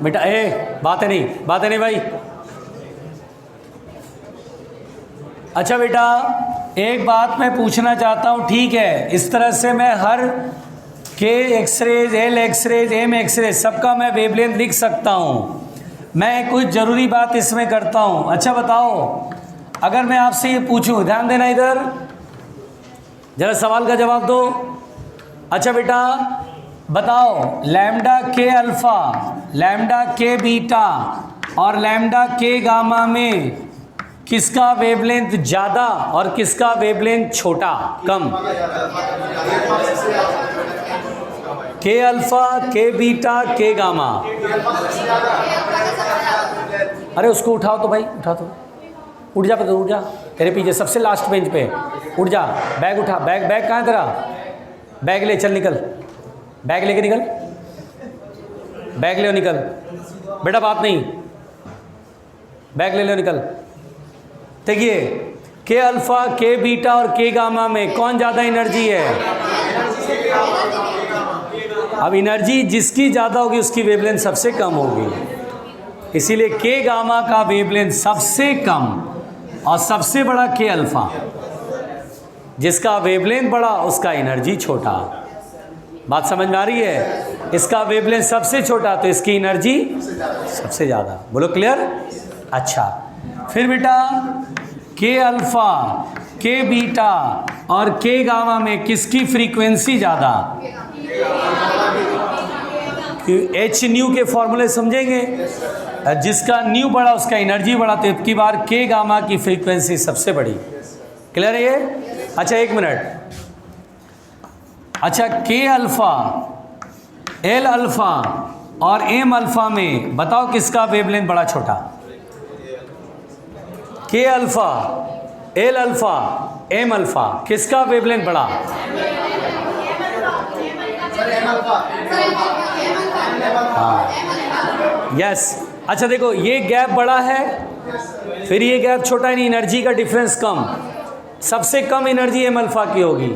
बेटा बातें नहीं भाई। अच्छा बेटा एक बात मैं पूछना चाहता हूँ, ठीक है, इस तरह से मैं हर के X rays, L X rays, M X rays सबका मैं वेवलेंथ लिख सकता हूँ। मैं कुछ ज़रूरी बात इसमें करता हूँ। अच्छा बताओ, अगर मैं आपसे ये पूछूँ, ध्यान देना इधर, जरा सवाल का जवाब दो। अच्छा बेटा बताओ, lambda K alpha, lambda K beta और लैम्डा के गामा में किसका वेवलेंथ ज़्यादा और किसका वेवलेंथ छोटा कम? के अल्फा, के बीटा, के गामा। अरे उसको उठाओ तो भाई, उठा तो, उठ जा, उठ जा, तेरे पीछे सबसे लास्ट बेंच पे उठ जा। बैग उठा, बैग कहाँ है तेरा? बैग ले, चल निकल, बैग लेके निकल, बैग ले निकल बेटा, बात नहीं, बैग ले लो निकल। देखिए के अल्फा, के बीटा और के गामा में कौन ज़्यादा एनर्जी है? अब एनर्जी जिसकी ज़्यादा होगी उसकी वेवलेंथ सबसे कम होगी, इसीलिए के गामा का वेवलेंथ सबसे कम और सबसे बड़ा के अल्फा। जिसका वेवलेंथ बड़ा उसका एनर्जी छोटा। बात समझ में आ रही है? इसका वेवलेंथ सबसे छोटा तो इसकी एनर्जी सबसे ज़्यादा। बोलो क्लियर? अच्छा फिर बेटा के अल्फा, के बीटा और के गामा में किसकी फ्रीक्वेंसी ज़्यादा? एच न्यू के फॉर्मूले समझेंगे, जिसका न्यू बड़ा उसका एनर्जी बड़ा, तो इतनी बार के गामा की फ्रीक्वेंसी सबसे बड़ी। क्लियर है ये? अच्छा एक मिनट, अच्छा के अल्फा, एल अल्फा और एम अल्फा में बताओ किसका वेवलेंथ बड़ा छोटा? K alpha, L alpha, M alpha, किसका वेवलेंथ बड़ा? हाँ यस। अच्छा देखो ये गैप बड़ा है, फिर ये गैप छोटा है, एनर्जी का डिफरेंस कम। सबसे कम एनर्जी एम अल्फा की होगी,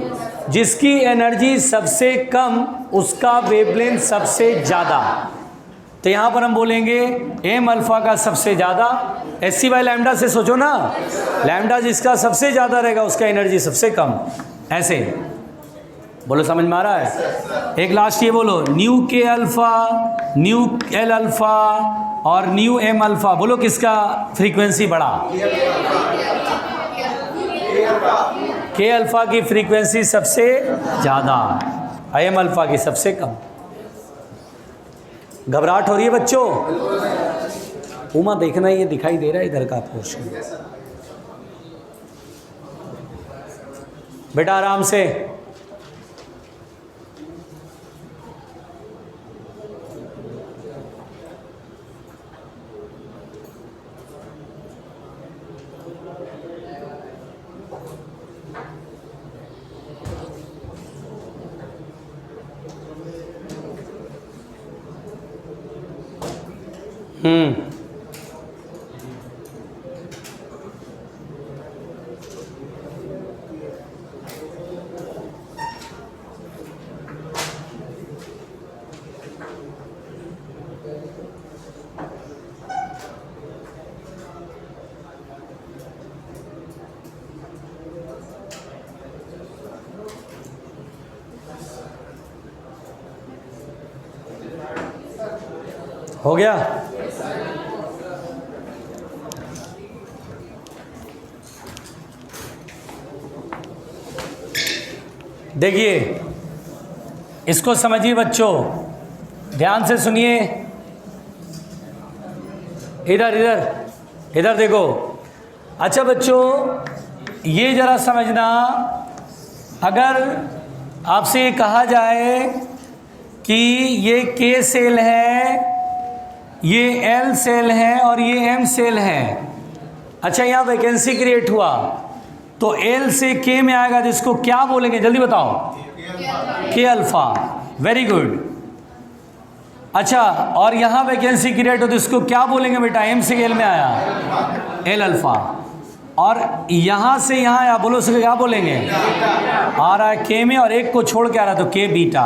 जिसकी एनर्जी सबसे कम उसका वेवलेंथ सबसे ज़्यादा। तो यहाँ पर हम बोलेंगे एम अल्फा का सबसे ज़्यादा, एस सी बाई लैम्डा से सोचो ना, लैम्डा जिसका सबसे ज़्यादा रहेगा उसका एनर्जी सबसे कम। ऐसे बोलो, समझ में आ रहा है? एक लास्ट ये बोलो, न्यू के अल्फा, न्यू एल अल्फा और न्यू एम अल्फा, बोलो किसका फ्रीक्वेंसी बड़ा? के अल्फा की फ्रीक्वेंसी सबसे ज़्यादा, एम अल्फा की सबसे कम। घबराहट हो रही है बच्चों? उमा देखना, ये दिखाई दे रहा है इधर का पोर्शन। बेटा आराम से। हो गया? देखिए इसको समझिए बच्चों, ध्यान से सुनिए। इधर इधर इधर देखो। अच्छा बच्चों ये जरा समझना, अगर आपसे कहा जाए कि ये के सेल है, ये एल सेल है और ये एम सेल है। अच्छा यहाँ वैकेंसी क्रिएट हुआ तो एल से के में आएगा, जिसको क्या बोलेंगे जल्दी बताओ? के अल्फा। Very good. अच्छा और यहाँ वैकेंसी क्रिएट हो तो इसको क्या बोलेंगे बेटा? एम से एल में आया, एल अल्फा। और यहाँ से यहाँ आया, बोलो उसको क्या बोलेंगे? आ रहा है के में और एक को छोड़ के आ रहा तो के बीटा।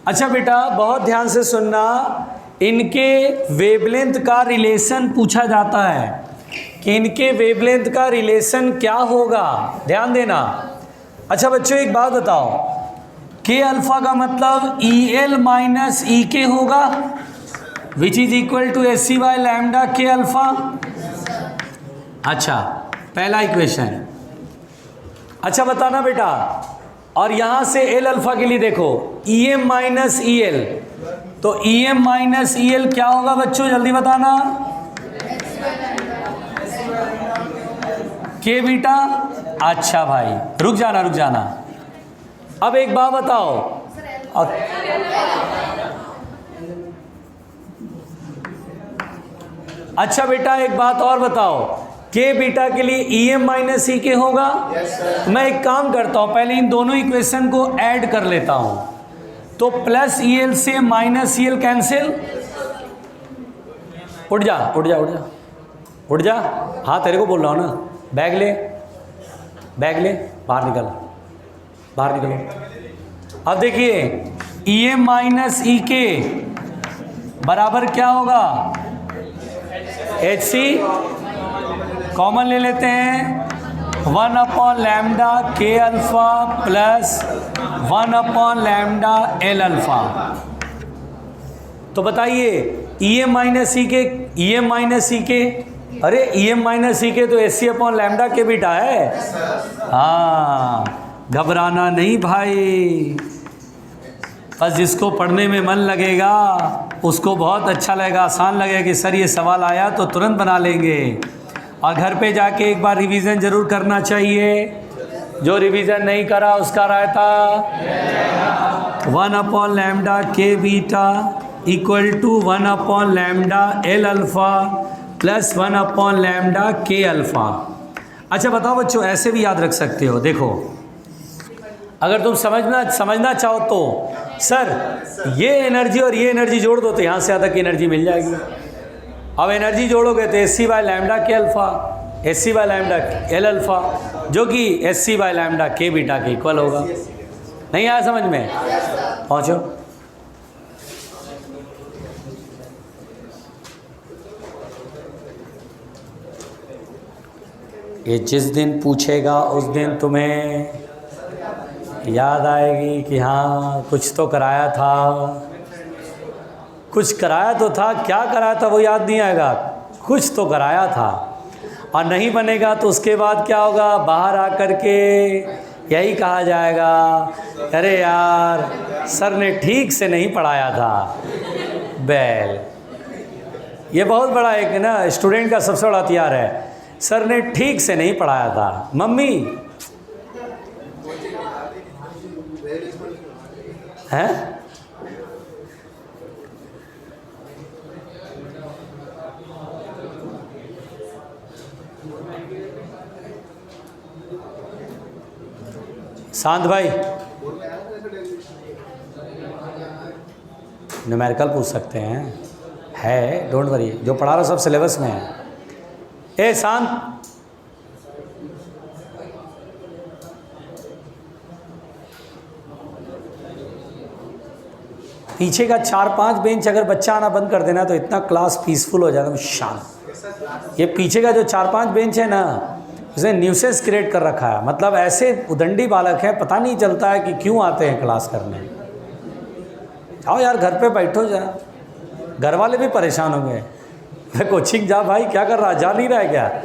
अच्छा बेटा बहुत ध्यान से सुनना, इनके वेवलेंथ का रिलेशन पूछा जाता है कि इनके वेवलेंथ का रिलेशन क्या होगा, ध्यान देना। अच्छा बच्चों एक बात बताओ, के अल्फा का मतलब ई एल माइनस ई के होगा, which is equal to S C by lambda K alpha. अच्छा पहला इक्वेशन। अच्छा बताना बेटा, और यहां से एल अल्फा के लिए देखो EM माइनस EL, तो EM माइनस EL क्या होगा बच्चों, जल्दी बताना। के बीटा। अच्छा भाई रुक जाना। अब एक बात बताओ, अच्छा बेटा एक बात और बताओ, के बीटा के लिए EM माइनस E के होगा। मैं एक काम करता हूं, पहले इन दोनों इक्वेशन को ऐड कर लेता हूं, तो प्लस EL से माइनस EL कैंसिल। उठ जा। हाँ तेरे को बोल रहा हूँ ना, बैग ले, बाहर निकलो। अब देखिए EM माइनस E के बराबर क्या होगा, HC कॉमन ले लेते हैं, 1 upon lambda K alpha plus 1 upon lambda L alpha. तो बताइए EM माइनस E के अरे EM माइनस E के तो HC upon lambda K beta है। हाँ घबराना नहीं भाई, बस जिसको पढ़ने में मन लगेगा उसको बहुत अच्छा लगेगा, आसान लगेगा कि सर ये सवाल आया तो तुरंत बना लेंगे। और घर पे जाके एक बार रिवीजन ज़रूर करना चाहिए, जो रिवीजन नहीं करा उसका रायता 1 upon lambda K beta equal to 1 upon lambda L alpha plus 1 upon lambda K alpha. अच्छा बताओ बच्चों, ऐसे भी याद रख सकते हो, देखो अगर तुम समझना चाहो तो सर ये एनर्जी और ये एनर्जी जोड़ दो तो यहाँ से ज़्यादा की एनर्जी मिल जाएगी। अब एनर्जी जोड़ोगे तो HC bye lambda K alpha, HC by lambda L alpha, जो कि HC bye lambda K beta के इक्वल होगा। नहीं आया समझ में? पहुँचो। ये जिस दिन पूछेगा उस दिन तुम्हें याद आएगी कि हाँ कुछ तो कराया था, कुछ कराया तो था, क्या कराया था वो याद नहीं आएगा, कुछ तो कराया था। और नहीं बनेगा तो उसके बाद क्या होगा, बाहर आकर के यही कहा जाएगा अरे यार सर ने ठीक से नहीं पढ़ाया था। बैल ये बहुत बड़ा एक ना स्टूडेंट का सबसे बड़ा हथियार है, सर ने ठीक से नहीं पढ़ाया था। मम्मी हैं शांत भाई, न्यूमेरिकल पूछ सकते हैं, है डोंट वरी, जो पढ़ा रहा सब सिलेबस में है। ए शांत, पीछे का 4-5 बेंच अगर बच्चा आना बंद कर देना तो इतना क्लास पीसफुल हो जाएगा, शांत। ये पीछे का जो 4-5 बेंच है ना, उसने न्यूसेंस क्रिएट कर रखा है, मतलब ऐसे उदंडी बालक हैं, पता नहीं चलता है कि क्यों आते हैं क्लास करने। आओ यार घर पे बैठो, जा घर वाले भी परेशान होंगे। कोचिंग जा भाई, क्या कर रहा है, जा नहीं रहा है क्या,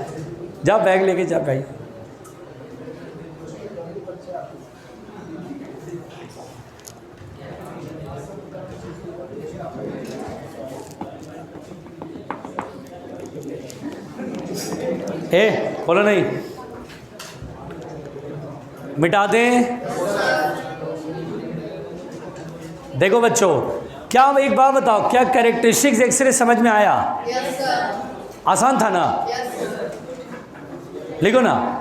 जा बैग लेके जा भाई। खोलो नहीं, मिटा दें। देखो बच्चों, क्या एक बात बताओ, क्या कैरेक्टरिस्टिक्स एक्सरे समझ में आया? Yes sir. आसान था ना? Yes sir. लिखो ना।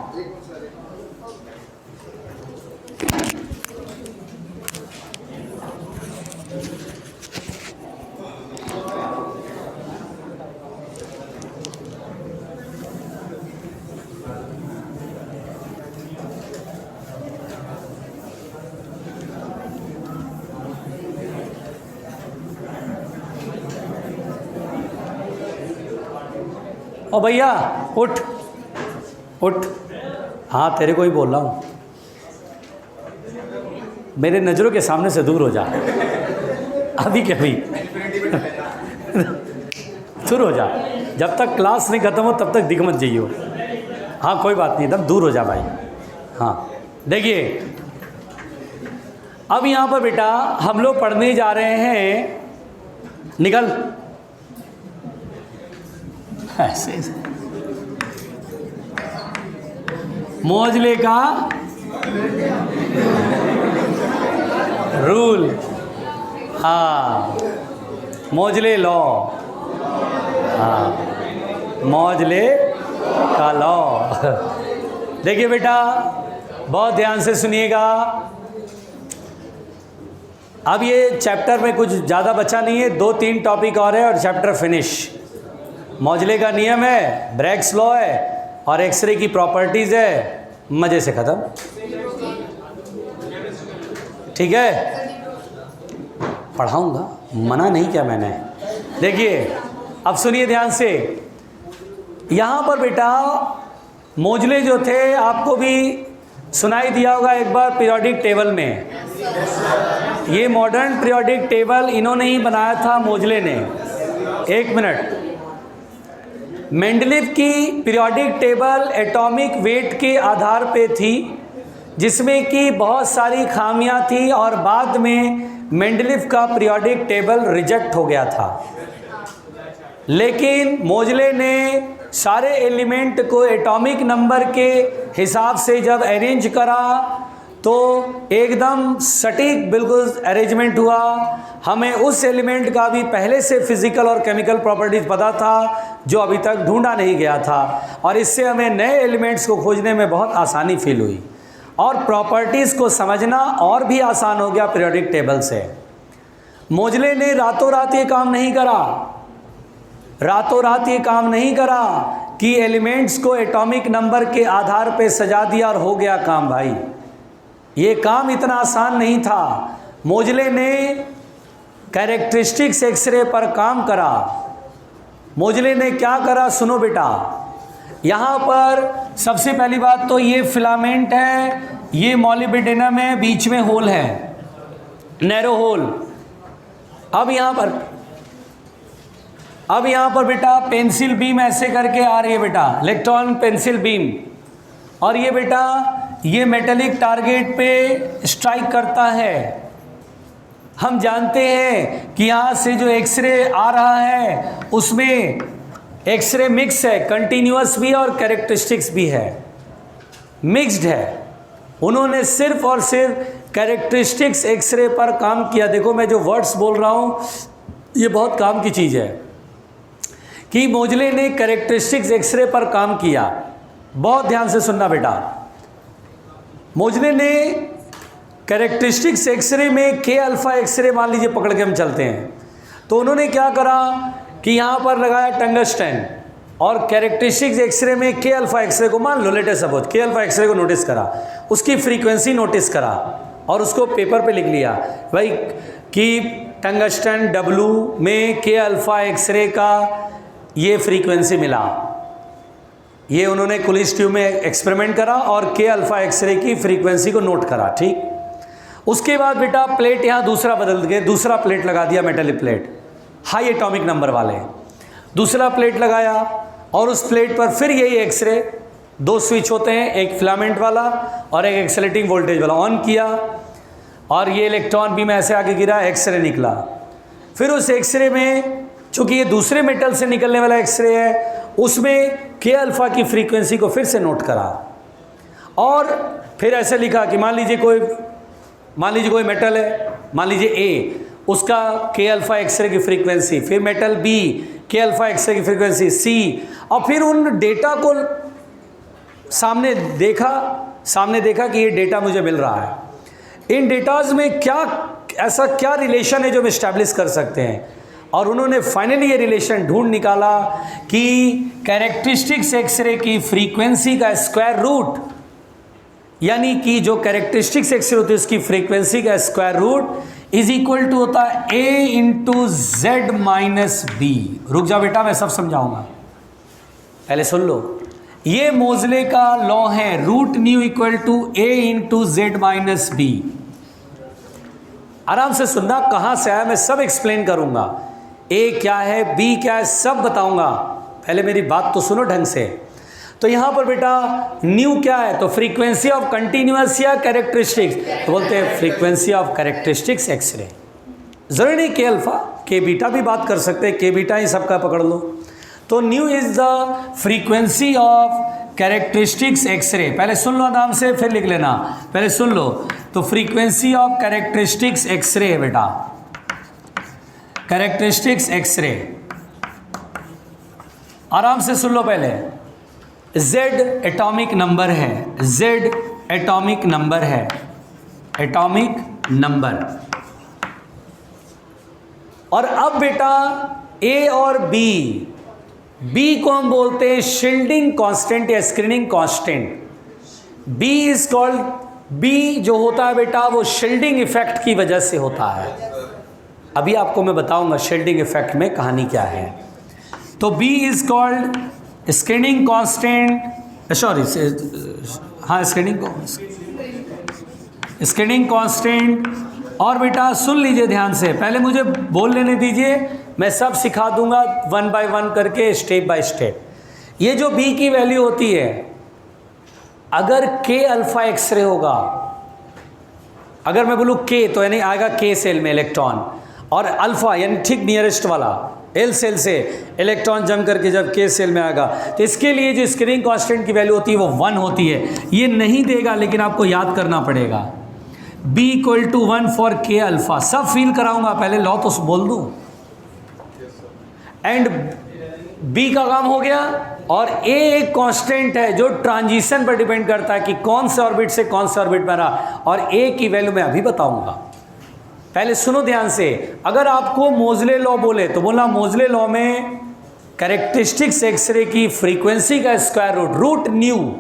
ओ भैया उठ उठ, हाँ तेरे को ही बोल रहा हूँ, मेरे नज़रों के सामने से दूर हो जा, अभी के अभी दूर हो जा, जब तक क्लास नहीं ख़त्म हो तब तक दिख मत जाइयो। हाँ कोई बात नहीं, एकदम दूर हो जा भाई। हाँ देखिए अब यहाँ पर बेटा हम लोग पढ़ने जा रहे हैं, निकल ऐसे मोजले का रूल, हाँ मोजले लॉ, हाँ मोजले का लॉ। देखिए बेटा बहुत ध्यान से सुनिएगा, अब ये चैप्टर में कुछ ज़्यादा बचा नहीं है, 2-3 टॉपिक और है और चैप्टर फिनिश। मोजले का नियम है, ब्रैग्स लॉ है और एक्सरे की प्रॉपर्टीज़ है, मज़े से ख़त्म। ठीक है, पढ़ाऊँगा, मना नहीं किया मैंने। देखिए अब सुनिए ध्यान से, यहाँ पर बेटा मोजले जो थे आपको भी सुनाई दिया होगा एक बार पीरियोडिक टेबल में। ये मॉडर्न पीरियोडिक टेबल इन्होंने ही बनाया था, मोजले ने। एक मिनट, मेंडलीव की पीरियोडिक टेबल एटॉमिक वेट के आधार पे थी, जिसमें कि बहुत सारी खामियां थी और बाद में मेंडलीव का पीरियोडिक टेबल रिजेक्ट हो गया था। लेकिन मोजले ने सारे एलिमेंट को एटॉमिक नंबर के हिसाब से जब अरेंज करा तो एकदम सटीक बिल्कुल अरेंजमेंट हुआ। हमें उस एलिमेंट का भी पहले से फिजिकल और केमिकल प्रॉपर्टीज पता था जो अभी तक ढूंढा नहीं गया था, और इससे हमें नए एलिमेंट्स को खोजने में बहुत आसानी फील हुई और प्रॉपर्टीज़ को समझना और भी आसान हो गया पीरियोडिक टेबल से। मोजले ने रातों रात ये काम नहीं करा, रातों रात ये काम नहीं करा कि एलिमेंट्स को एटॉमिक नंबर के आधार पे सजा दिया और हो गया काम। भाई ये काम इतना आसान नहीं था। मोजले ने कैरेक्टरिस्टिक्स एक्सरे पर काम करा। मोजले ने क्या करा, सुनो बेटा, यहाँ पर सबसे पहली बात तो ये फिलामेंट है, ये मॉलिब्डेनम है, बीच में होल है, नैरो होल। अब यहाँ पर बेटा पेंसिल बीम ऐसे करके आ रही है बेटा, इलेक्ट्रॉन पेंसिल बीम, और ये बेटा ये मेटेलिक टारगेट पे स्ट्राइक करता है। हम जानते हैं कि यहाँ से जो एक्सरे आ रहा है उसमें एक्सरे मिक्स है, कंटिन्यूअस भी और कैरेक्टरिस्टिक्स भी है, मिक्स्ड है। उन्होंने सिर्फ और सिर्फ कैरेक्टरिस्टिक्स एक्सरे पर काम किया। देखो मैं जो वर्ड्स बोल रहा हूँ ये बहुत काम की चीज़ है कि मोजले ने कैरेक्टरिस्टिक्स एक्सरे पर काम किया। बहुत ध्यान से सुनना बेटा, मोजले ने कैरेक्टरिस्टिक्स एक्सरे में के अल्फ़ा एक्सरे मान लीजिए पकड़ के हम चलते हैं, तो उन्होंने क्या करा कि यहाँ पर लगाया टंगस्टन और कैरेक्टरिस्टिक्स एक्सरे में के अल्फ़ा एक्सरे को मान लो, लेटेस्ट सपोज के अल्फ़ा एक्सरे को नोटिस करा, उसकी फ्रीक्वेंसी नोटिस करा और उसको पेपर पे लिख लिया भाई कि टंगस्टन W में के अल्फ़ा एक्सरे का ये फ्रीक्वेंसी मिला। ये उन्होंने कुलिस ट्यूब में एक्सपेरिमेंट करा और के अल्फ़ा एक्सरे की फ्रीक्वेंसी को नोट करा। ठीक, उसके बाद बेटा प्लेट यहाँ दूसरा बदल के दूसरा प्लेट लगा दिया, metallic plate, high atomic number वाले, दूसरा प्लेट लगाया और उस प्लेट पर फिर यही एक्सरे, 2 स्विच होते हैं, एक फिलामेंट वाला और एक एक्सेलेटिंग वोल्टेज वाला, ऑन किया और ये इलेक्ट्रॉन बीम ऐसे आके गिरा, एक्सरे निकला। फिर उस एक्सरे में चूँकि ये दूसरे मेटल से निकलने वाला एक्सरे है, उसमें के अल्फ़ा की फ्रीक्वेंसी को फिर से नोट करा और फिर ऐसे लिखा कि मान लीजिए कोई मेटल है, मान लीजिए A, उसका के अल्फ़ा एक्सरे की फ्रीक्वेंसी, फिर मेटल B, के अल्फ़ा एक्सरे की फ्रीक्वेंसी C, और फिर उन डेटा को सामने देखा कि ये डेटा मुझे मिल रहा है। इन डेटाज में ऐसा क्या रिलेशन है जो हम इस्टेब्लिश कर सकते हैं, और उन्होंने फाइनली ये रिलेशन ढूंढ निकाला कि कैरेक्टरिस्टिक्स एक्सरे की फ्रीक्वेंसी का स्क्वायर रूट, यानी कि जो कैरेक्टरिस्टिक्स एक्सरे होती है उसकी फ्रीक्वेंसी का square root is equal to होता है A into Z minus B. रुक जाओ बेटा, मैं सब समझाऊंगा, पहले सुन लो। ये मोजले का लॉ है, root nu equal to A into Z minus B. आराम से सुनना, कहाँ से आया मैं सब एक्सप्लेन करूंगा, A क्या है, B क्या है, सब बताऊंगा। पहले मेरी बात तो सुनो ढंग से। तो यहाँ पर बेटा न्यू क्या है, तो फ्रीक्वेंसी ऑफ कंटिन्यूअस या कैरेक्टरिस्टिक्स, तो बोलते हैं फ्रीक्वेंसी ऑफ कैरेक्टरिस्टिक्स एक्सरे। जरूरी नहीं के अल्फा, के बीटा भी बात कर सकते हैं, के बीटा ही सबका पकड़ लो। तो nu is the frequency of characteristics X-ray. पहले सुन लो आराम से, फिर लिख लेना, पहले सुन लो। तो फ्रीक्वेंसी ऑफ कैरेक्टरिस्टिक्स एक्सरे है बेटा, कैरेक्टरिस्टिक्स एक्सरे, आराम से सुन लो पहले। Z एटॉमिक नंबर है, Z एटॉमिक नंबर है, एटॉमिक नंबर। और अब बेटा A और B को हम बोलते हैं शील्डिंग कांस्टेंट या screening constant. B is called, B जो होता है बेटा वो शील्डिंग इफेक्ट की वजह से होता है। अभी आपको मैं बताऊंगा शील्डिंग इफेक्ट में कहानी क्या है। तो B is called screening constant, sorry हाँ स्क्रीनिंग कांस्टेंट। और बेटा सुन लीजिए ध्यान से, पहले मुझे बोल लेने दीजिए, मैं सब सिखा दूंगा 1 बाय 1 करके, स्टेप बाय स्टेप। ये जो B की वैल्यू होती है, अगर K अल्फा एक्सरे होगा, अगर मैं बोलूँ K तो यानी आएगा K सेल में इलेक्ट्रॉन, और अल्फा यानी ठीक नियरेस्ट वाला L सेल से इलेक्ट्रॉन जम करके जब K सेल में आएगा, तो इसके लिए जो स्क्रीनिंग कांस्टेंट की वैल्यू होती है वो 1 होती है। ये नहीं देगा लेकिन आपको याद करना पड़ेगा, B equal to 1 for K alpha. सब फील कराऊंगा, पहले लॉ तो बोल दूं। एंड B का काम हो गया, और A एक कांस्टेंट है जो ट्रांजिशन पर डिपेंड करता है कि कौन से ऑर्बिट से कौन से ऑर्बिट में रहा, और A की वैल्यू मैं अभी बताऊंगा। पहले सुनो ध्यान से, अगर आपको मोजले लॉ बोले तो बोला मोजले लॉ में कैरेक्टरिस्टिक्स एक्सरे की फ्रीक्वेंसी का square root nu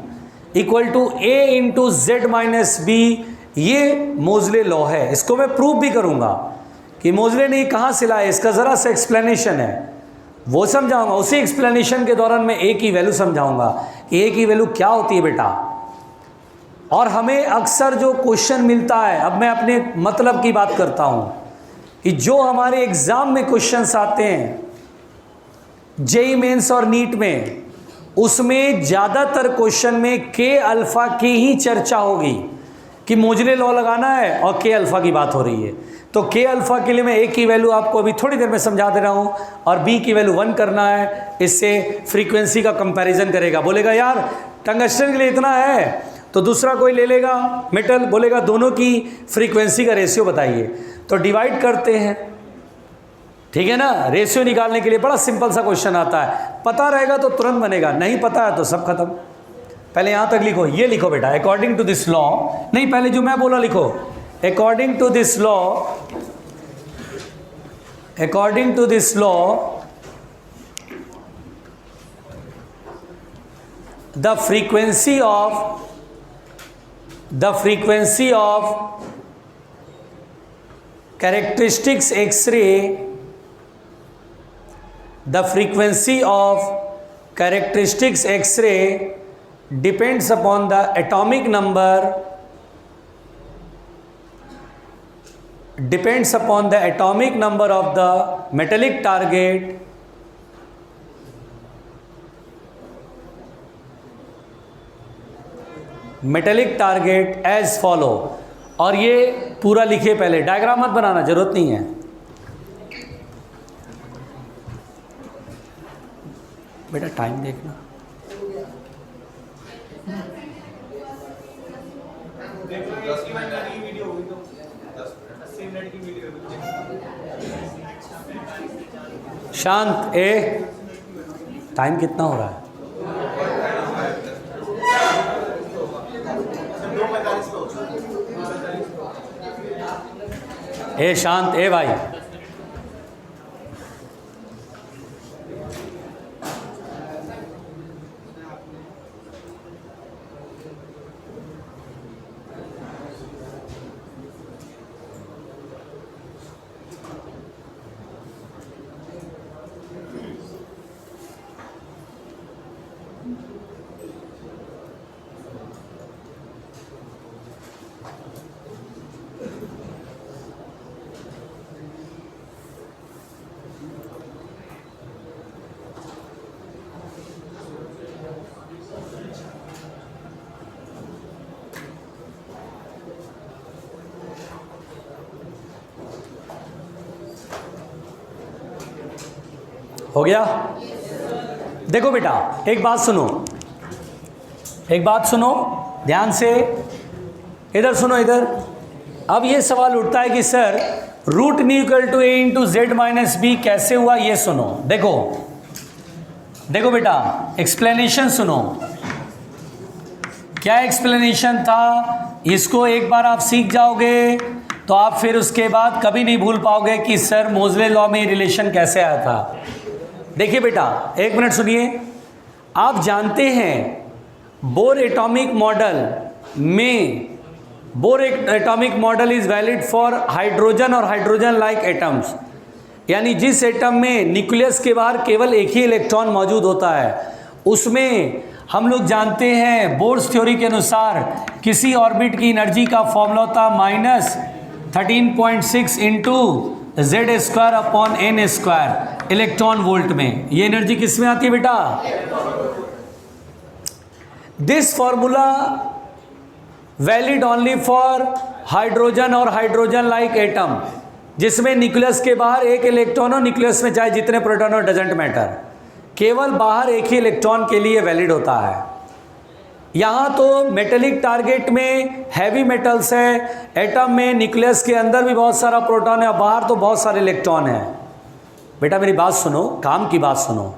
equal to A into Z minus B, ये मोजले लॉ है। इसको मैं प्रूव भी करूंगा कि मोजले ने कहाँ से लाया, इसका ज़रा सा एक्सप्लेनेशन है, वो समझाऊंगा। उसी एक्सप्लेनेशन के दौरान मैं A की वैल्यू समझाऊंगा कि A की वैल्यू क्या होती है बेटा। और हमें अक्सर जो क्वेश्चन मिलता है, अब मैं अपने मतलब की बात करता हूँ, कि जो हमारे एग्ज़ाम में क्वेश्चंस आते हैं जेई मेंस और नीट में, उसमें ज़्यादातर क्वेश्चन में K अल्फ़ा की ही चर्चा होगी कि मोजले लॉ लगाना है और K अल्फ़ा की बात हो रही है। तो K अल्फ़ा के लिए मैं A की वैल्यू आपको अभी थोड़ी देर में समझा दे रहा हूँ, और B की वैल्यू 1 करना है। इससे फ्रीक्वेंसी का कंपैरिजन करेगा, बोलेगा यार टंगस्टन के लिए इतना है, तो दूसरा कोई ले लेगा मेटल, बोलेगा दोनों की फ्रीक्वेंसी का रेशियो बताइए, तो डिवाइड करते हैं, ठीक है ना। रेशियो निकालने के लिए बड़ा सिंपल सा क्वेश्चन आता है, पता रहेगा तो तुरंत बनेगा, नहीं पता है तो सब खत्म। पहले यहाँ तक लिखो, ये लिखो बेटा, अकॉर्डिंग टू दिस लॉ, नहीं पहले जो मैं बोला लिखो, according to this law, according to this law the frequency of characteristics X-ray, the frequency of characteristics X-ray depends upon the atomic number, depends upon the atomic number of the metallic target, metallic target as follow. और ये पूरा लिखिए, पहले diagram मत बनाना, जरूरत नहीं है। बेटा टाइम देखना, शांत ए, टाइम कितना हो रहा है? ए शांत ए भाई, हो गया? देखो बेटा, एक बात सुनो ध्यान से, इधर सुनो इधर। अब ये सवाल उठता है कि sir root nu equal to A into Z minus B कैसे हुआ, ये सुनो। देखो बेटा, एक्सप्लेनेशन सुनो। क्या एक्सप्लेनेशन था, इसको एक बार आप सीख जाओगे तो आप फिर उसके बाद कभी नहीं भूल पाओगे कि सर मोजले लॉ में रिलेशन कैसे आया था। देखिए बेटा, एक मिनट सुनिए। आप जानते हैं bore atomic model is valid for hydrogen और हाइड्रोजन लाइक एटम्स, यानी जिस एटम में न्यूक्लियस के बाहर केवल एक ही इलेक्ट्रॉन मौजूद होता है, उसमें हम लोग जानते हैं बोर्स थ्योरी के अनुसार किसी ऑर्बिट की एनर्जी का फॉर्मूला होता -13.6 into Z square upon N square electron volt में। ये एनर्जी किस में आती है बेटा? This formula valid only for hydrogen और हाइड्रोजन लाइक एटम, जिसमें न्यूक्लियस के बाहर एक इलेक्ट्रॉन हो, न्यूक्लियस में चाहे जितने प्रोटॉन हो डजेंट मैटर, केवल बाहर एक ही इलेक्ट्रॉन के लिए वैलिड होता है। यहाँ तो मेटेलिक टारगेट में हैवी मेटल्स है, एटम में न्यूक्लियस के अंदर भी बहुत सारा प्रोटॉन है, बाहर तो बहुत सारे इलेक्ट्रॉन है। बेटा मेरी बात सुनो, काम की बात सुनो।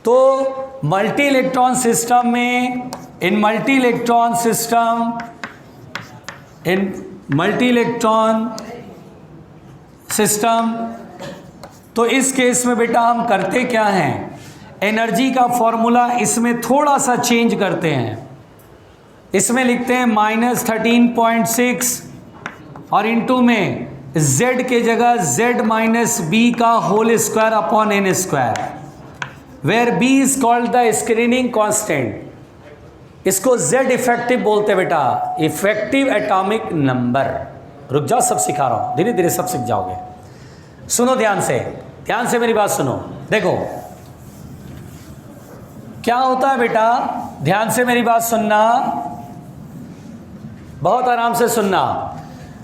तो मल्टी इलेक्ट्रॉन सिस्टम में, इन मल्टी इलेक्ट्रॉन सिस्टम, तो इस केस में बेटा हम करते क्या हैं, एनर्जी का फॉर्मूला इसमें थोड़ा सा चेंज करते हैं। इसमें लिखते हैं -13.6 और इनटू में z के जगह z माइनस बी का whole square upon N square, where b is called the screening constant. इसको z इफेक्टिव बोलते हैं बेटा, इफेक्टिव एटॉमिक नंबर। रुक जाओ, सब सिखा रहा हूं, धीरे धीरे सब सीख जाओगे। सुनो ध्यान से मेरी बात सुनो। देखो क्या होता है बेटा, ध्यान से मेरी बात सुनना, बहुत आराम से सुनना।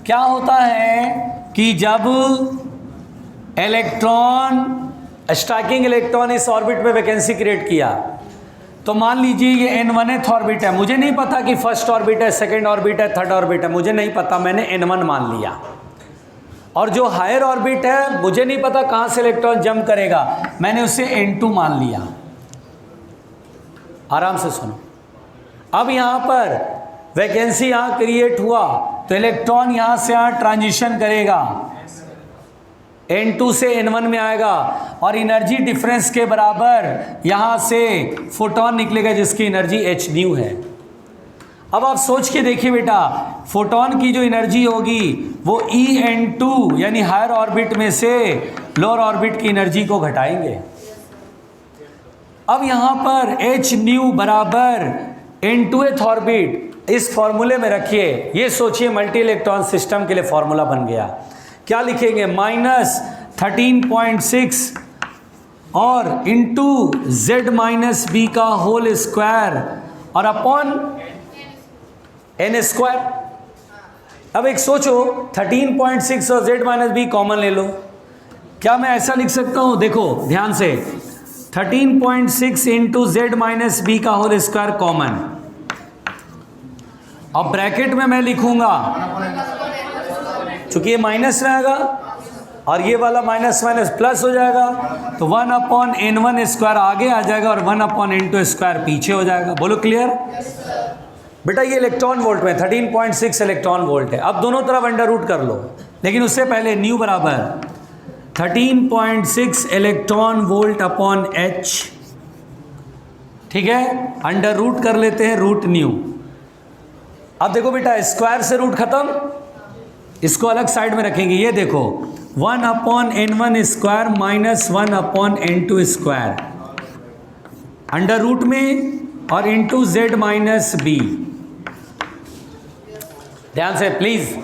क्या होता है कि जब स्ट्राइकिंग इलेक्ट्रॉन इस ऑर्बिट में वैकेंसी क्रिएट किया, तो मान लीजिए ये n1th ऑर्बिट है, मुझे नहीं पता कि फर्स्ट ऑर्बिट है, सेकंड ऑर्बिट है, थर्ड ऑर्बिट है, मुझे नहीं पता, मैंने n1 मान लिया। और जो हायर ऑर्बिट है, मुझे नहीं पता कहाँ से इलेक्ट्रॉन जंप करेगा, मैंने उसे n2 मान लिया। आराम से सुनो। अब यहाँ पर वैकेंसी यहाँ क्रिएट हुआ, तो इलेक्ट्रॉन यहाँ से यहाँ ट्रांजिशन करेगा, n2 से n1 में आएगा, और एनर्जी डिफरेंस के बराबर यहाँ से फोटॉन निकलेगा जिसकी एनर्जी h न्यू है। अब आप सोच के देखिए बेटा, फोटॉन की जो एनर्जी होगी वो En2 यानी हायर ऑर्बिट में से लोअर ऑर्बिट की एनर्जी को घटाएंगे। अब यहाँ पर h न्यू बराबर n2th ऑर्बिट इस फॉर्मूले में रखिए। ये सोचिए मल्टी इलेक्ट्रॉन सिस्टम के लिए फॉर्मूला बन गया। क्या लिखेंगे, -13.6 और इंटू z माइनस बी का होल स्क्वायर और अपॉन n स्क्वायर। अब एक सोचो, 13.6 और z माइनस बी कॉमन ले लो। क्या मैं ऐसा लिख सकता हूँ, देखो ध्यान से, 13.6 इंटू z माइनस बी का होल स्क्वायर कॉमन, अब ब्रैकेट में मैं लिखूंगा, चूंकि ये माइनस रहेगा और ये वाला माइनस माइनस प्लस हो जाएगा, तो 1/n1 स्क्वायर आगे आ जाएगा और 1/n2 स्क्वायर पीछे हो जाएगा। बोलो क्लियर? बेटा ये इलेक्ट्रॉन वोल्ट में 13.6 इलेक्ट्रॉन वोल्ट है। अब दोनों तरफ अंडर रूट कर लो, लेकिन उससे पहले न्यू बराबर 13.6 इलेक्ट्रॉन वोल्ट अपॉन h, ठीक है, अंडर रूट कर लेते हैं रूट न्यू। अब देखो बेटा, स्क्वायर से रूट खत्म, इसको अलग साइड में रखेंगे। ये देखो 1/n1 square minus 1/n2 square under root में और इंटू z माइनस बी। ध्यान से प्लीज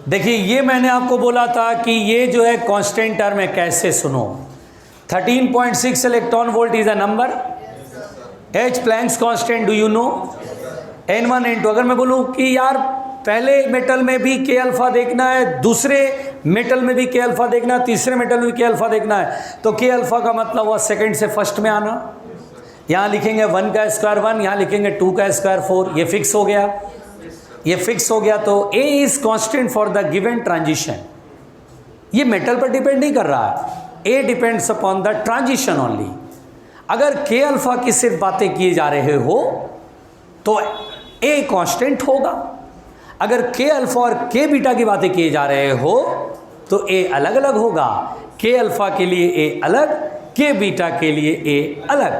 देखिए, ये मैंने आपको बोला था कि ये जो है कांस्टेंट टर्म है। कैसे, सुनो, 13.6 electron volt is a number, h Planck's constant do you know, n1 n2। अगर मैं बोलूं कि यार पहले मेटल में भी k अल्फा देखना है, दूसरे मेटल में भी के अल्फ़ा देखना है, तीसरे मेटल में भी के अल्फ़ा देखना है, तो के अल्फ़ा का मतलब हुआ सेकंड से फर्स्ट में आना। यहाँ लिखेंगे 1 का स्क्वायर 1, यहाँ लिखेंगे 2 का स्क्वायर 4, ये फिक्स हो गया, ये फिक्स हो गया। तो A is constant for the given transition. ये मेटल पर डिपेंड नहीं कर रहा है, A depends upon the transition only. अगर के अल्फ़ा की सिर्फ बातें किए जा रहे हो तो ए कांस्टेंट होगा, अगर के अल्फ़ा और के बीटा की बातें किए जा रहे हो तो ए अलग अलग होगा। के अल्फ़ा के लिए ए अलग, के बीटा के लिए ए अलग।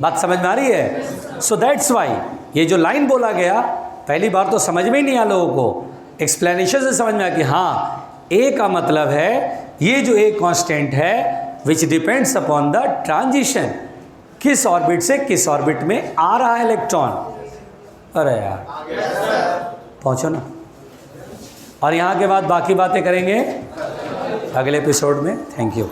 बात समझ में आ रही है? सो दैट्स वाई ये जो लाइन बोला गया पहली बार तो समझ में ही नहीं आया लोगों को, एक्सप्लेनेशन से समझ में आया कि हाँ ए का मतलब है ये जो ए कांस्टेंट है which depends upon the transition, किस ऑर्बिट से किस ऑर्बिट में आ रहा है इलेक्ट्रॉन। अरे यार पहुँचो ना। और यहाँ के बाद बाकी बातें करेंगे अगले एपिसोड में। Thank you.